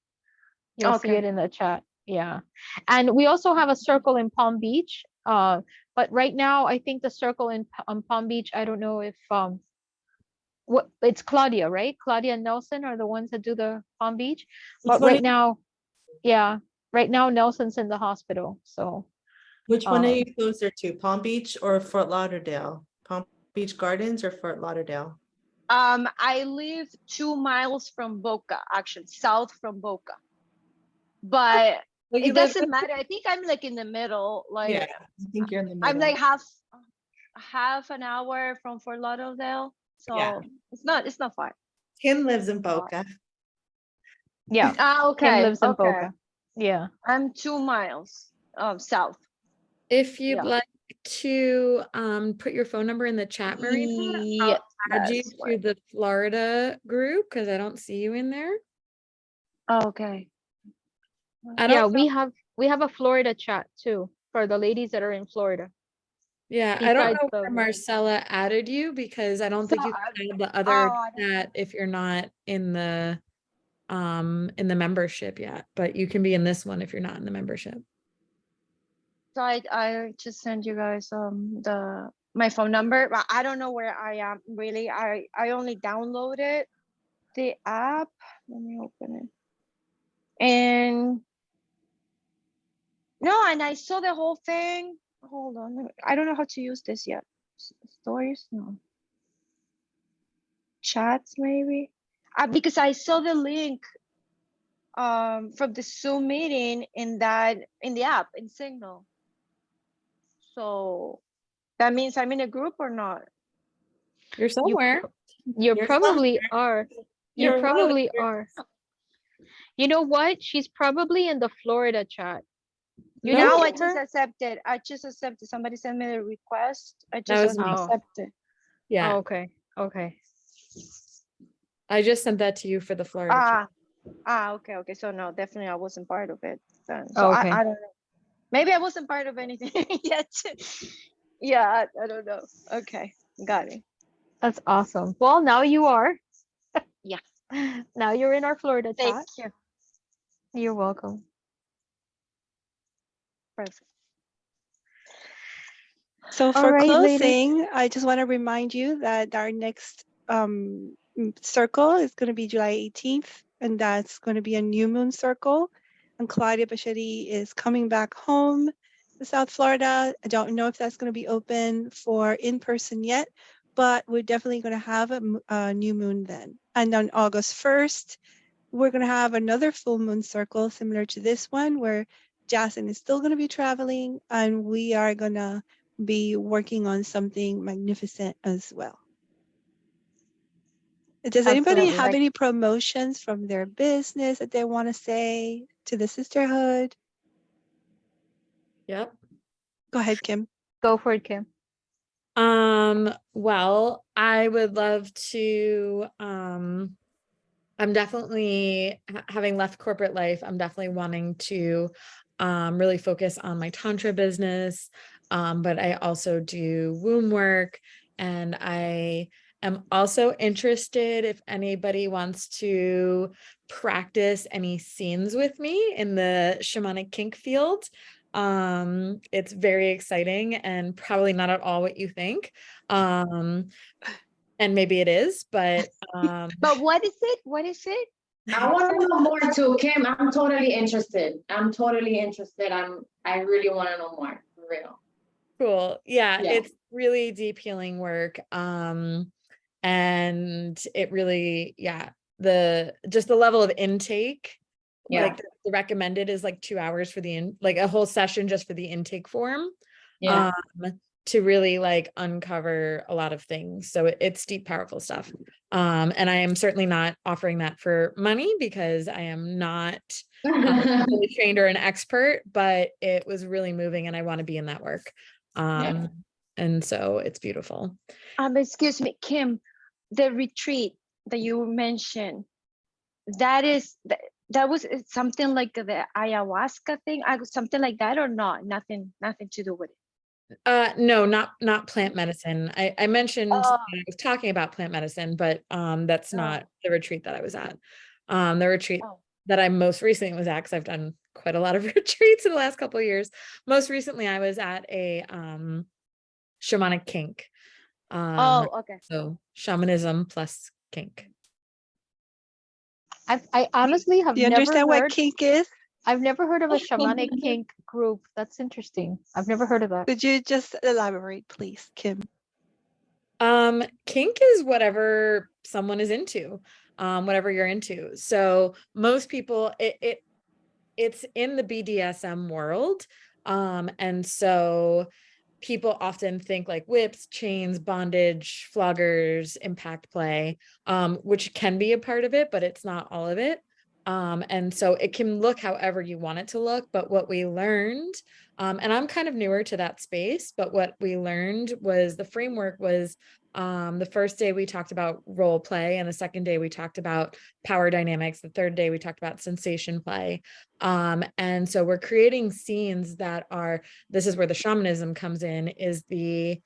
You'll see Okay. it in the chat. Yeah. And we also have a circle in Palm Beach. But right now I think the circle in Palm Beach, I don't know if what it's Claudia, right? Claudia and Nelson are the ones that do the Palm Beach. Which But one right now, yeah, right now Nelson's in the hospital. So Which one are um you closer to, Palm Beach or Fort Lauderdale? Palm Beach Gardens or Fort Lauderdale? I live 2 miles from Boca, actually, south from Boca. But Well, you it live doesn't matter. I think I'm like in the middle. Like Yeah, I think you're in the I'm middle. like half an hour from Fort Lauderdale. So Yeah. it's not far. Kim lives in Boca. yeah, Kim Okay. lives in Okay. Boca. Yeah. I'm 2 miles south. If you'd Yeah. like to put your phone number in the chat, Marina, Yeah, I'll add you that's to the Florida group because I don't see you in there. okay. I Yeah, don't know. we have a Florida chat too for the ladies that are in Florida. Yeah, I don't besides know the where Marcella added you because I don't So, think you can add the oh, other I don't chat if you're not in the membership yet, but you can be in this one if you're not in the membership. So I just sent you guys the my phone number, but I don't know where I am really. I only downloaded the app. Let me open it. And no, and I saw the whole thing. Hold on, I don't know how to use this yet. Stories, no. Chats maybe. Because I saw the link from the Zoom meeting in the app in Signal. So that means I'm in a group or not? You're somewhere. you You're probably are. You You're well probably are. You know what? She's probably in the Florida chat. You No, Now didn't I get just her? accepted. I just accepted. Somebody sent me the request. I that just was me. Oh, accepted. Yeah, okay. Okay. I just sent that to you for the Florida chat. Okay. So no, definitely I wasn't part of it then. So Okay. I don't know. Maybe I wasn't part of anything yet. Yeah, I don't know. Okay, got it. That's awesome. Well, now you are. Yeah. Now you're in our Florida Thank chat. you. You're welcome. Perfect. So All for right, ladies. closing, I just want to remind you that our next circle is going to be July 18th, and that's going to be a new moon circle. And Claudia Bachetti is coming back home to South Florida. I don't know if that's going to be open for in-person yet, but we're definitely going to have a new moon then. And on August 1st, we're going to have another full moon circle similar to this one where Jason is still going to be traveling and we are going to be working on something magnificent as well. Does anybody Absolutely. have any promotions from their business that they want to say to the sisterhood? Yep. Go ahead, Kim. Go for it, Kim. Well, I would love to I'm definitely having left corporate life. I'm definitely wanting to really focus on my Tantra business. But I also do womb work, and I am also interested if anybody wants to practice any scenes with me in the shamanic kink field. It's very exciting and probably not at all what you think. And maybe it is, but But what is it? What is it? I want to know more too, Kim. I'm totally interested. I really want to know more, for real. cool. Yeah, Yeah. it's really deep healing work. And it really, the level of intake, Yeah. like the recommended is like 2 hours for like a whole session just for the intake form. Yeah. To really like uncover a lot of things. So it's deep, powerful stuff. And I am certainly not offering that for money because I am not fully trained or an expert, but it was really moving and I want to be in that work. And so it's beautiful. Excuse me, Kim, the retreat that you mentioned, that was something like the ayahuasca thing, something like that, or not? Nothing to do with it. No, not plant medicine. I mentioned Oh. I was talking about plant medicine, but that's not the retreat that I was at. The retreat that I most recently was at, because I've done quite a lot of retreats in the last couple of years. Most recently, I was at a shamanic kink. Okay. So shamanism plus kink. I honestly have Do you never understand what heard. kink is? I've never heard of a shamanic kink group. That's interesting. I've never heard of that. Could you just elaborate, please, Kim? Kink is whatever someone is into, whatever you're into. So most people, it's in the BDSM world. And so people often think like whips, chains, bondage, floggers, impact play, which can be a part of it, but it's not all of it. And so it can look however you want it to look, but what we learned, and I'm kind of newer to that space, but what we learned was the framework was the first day we talked about role play, and the second day we talked about power dynamics. The third day we talked about sensation play. And so we're creating scenes that are, this is where the shamanism comes in, is the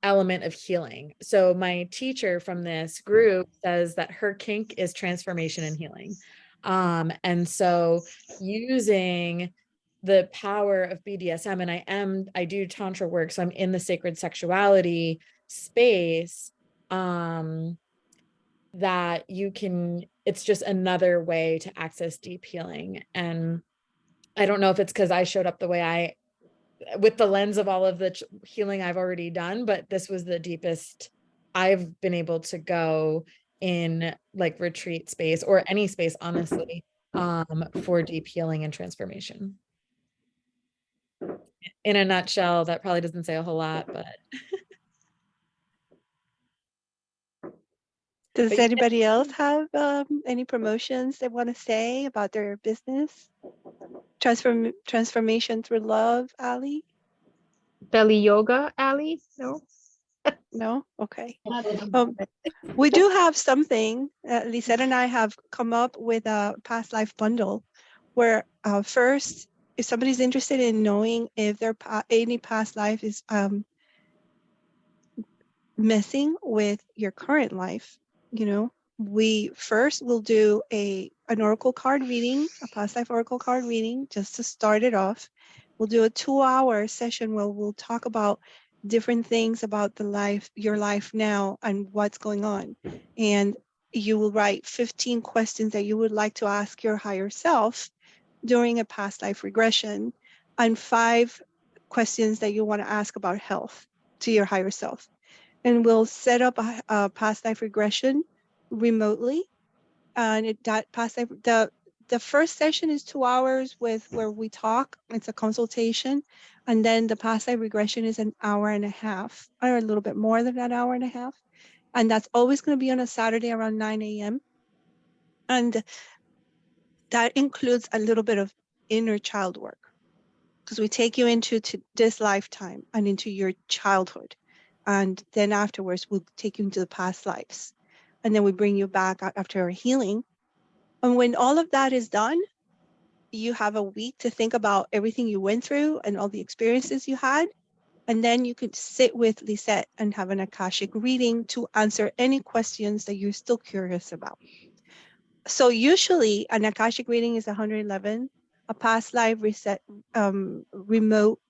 element of healing. So my teacher from this group says that her kink is transformation and healing. And so using the power of BDSM, and I do tantra work, so I'm in the sacred sexuality space, that you can, it's just another way to access deep healing. And I don't know if it's because I showed up the way with the lens of all of the healing I've already done, but this was the deepest I've been able to go in like retreat space or any space, honestly, for deep healing and transformation. In a nutshell, that probably doesn't say a whole lot, but Does But you anybody else have any promotions they want to say about their business? Transformation through love, Ali? Belly yoga, Ali? No? No? Okay. Not at the Um, moment. we do have something, Lisette and I have come up with a past life bundle where first, if somebody's interested in knowing if their any past life is messing with your current life, you know, we first will do an oracle card reading, a past life oracle card reading, just to start it off. We'll do a 2-hour session where we'll talk about different things about your life now and what's going on. And you will write 15 questions that you would like to ask your higher self during a past life regression, and 5 questions that you want to ask about health to your higher self. And we'll set up a past life regression remotely. And that past life, the first session is 2 hours where we talk. It's a consultation, and then the past life regression is an hour and a half, or a little bit more than that hour and a half. And that's always going to be on a Saturday around 9 a.m. And that includes a little bit of inner child work, because we take you into this lifetime and into your childhood. And then afterwards, we'll take you into the past lives. And then we bring you back after our healing. And when all of that is done, you have a week to think about everything you went through and all the experiences you had. And then you could sit with Lisette and have an Akashic reading to answer any questions that you're still curious about. So usually an Akashic reading is 111, a past life reset remote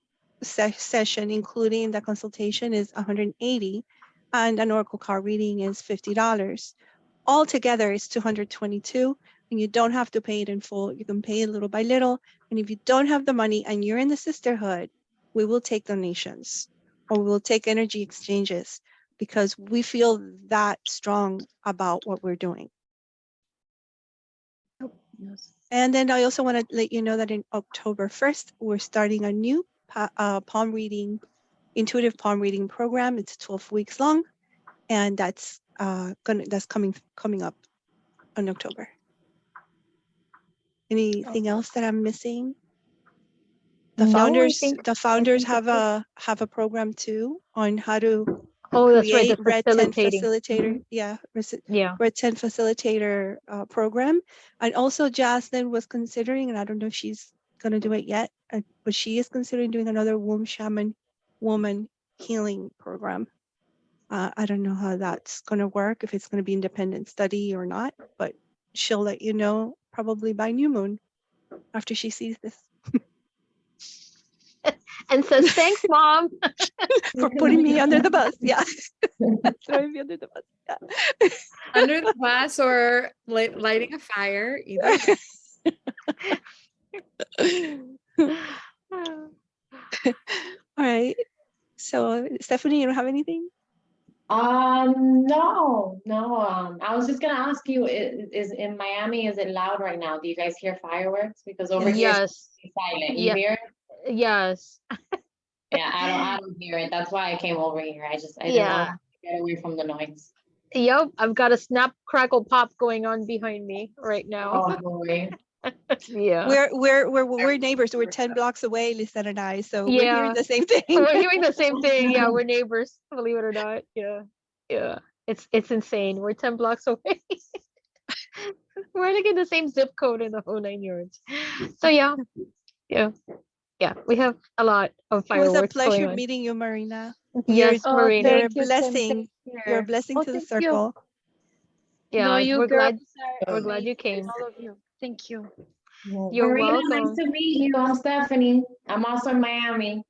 session, including the consultation, is 180, and an oracle card reading is $50. Altogether, it's 222, and you don't have to pay it in full. You can pay it little by little. And if you don't have the money and you're in the sisterhood, we will take donations or we'll take energy exchanges, because we feel that strong about what we're doing. And then I also want to let you know that in October 1st, we're starting a new palm reading, intuitive palm reading program. It's 12 weeks long, and that's coming up in October. Anything else that I'm missing? The No, I founders think that's it. have a program too on how to Oh, that's right. The create Red 10 facilitating. facilitator. Yeah, Yeah. Red 10 facilitator program. And also Jocelyn was considering, and I don't know if she's going to do it yet, but she is considering doing another womb shaman woman healing program. I don't know how that's going to work, if it's going to be independent study or not, but she'll let you know probably by new moon after she sees this. And says, thanks, Mom. For putting me under the bus. Yeah. Throwing me under the bus. Yeah. under the bus or lighting a fire, either way. All right. So Stephanie, you don't have anything? No. I was just gonna ask you, is in Miami, is it loud right now? Do you guys hear fireworks? Because over here Yes. it's silent. You Yeah. hear it? Yes. Yeah, I don't hear it. That's why I came over here. I didn't know Yeah. how to get away from the noise. Yep, I've got a snap crackle pop going on behind me right now. Oh, boy. Yeah. We're neighbors. We're 10 blocks away, Lisa and I. So we're Yeah. hearing the same thing. We're hearing the same thing. Yeah, we're neighbors, believe it or not. Yeah. Yeah. It's insane. We're 10 blocks away. We're like in the same zip code in the whole 9 yards. So yeah. Yeah. Yeah. We have a lot of It was a fireworks going pleasure on. meeting you, Marina. Yes, Oh, Marina. You're a thank you, Kim. blessing. Same You're a here. blessing Oh, to the thank you. circle. No, Yeah, you we're girls glad are we're glad you amazing. came. All of you. Thank you. You're Marina, nice welcome. to meet you. I'm Stephanie. I'm also in Miami.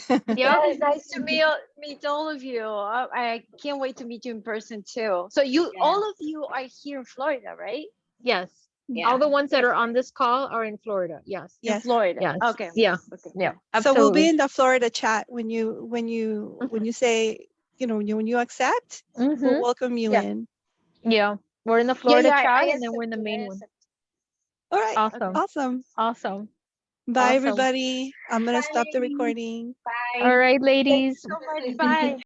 Yep. Yeah, nice to meet all of you. I can't wait to meet you in person too. So you, all of you are here in Florida, right? Yes. Yeah. All the ones that are on this call are in Florida. Yes. In Yes. Florida. Yes. Okay. Yeah. Okay. Yeah. So we'll be Absolutely. in the Florida chat when you say, when you accept, we'll Mm-hmm. welcome you Yeah. in. Yeah. We're in the Yeah, Florida yeah. chat I and then we're in the accepted. I main one. accepted. All right. Awesome. Awesome. Awesome. Bye, Awesome. everybody. I'm gonna stop the Bye. recording. Bye. All right, Thank you ladies. so much. Bye.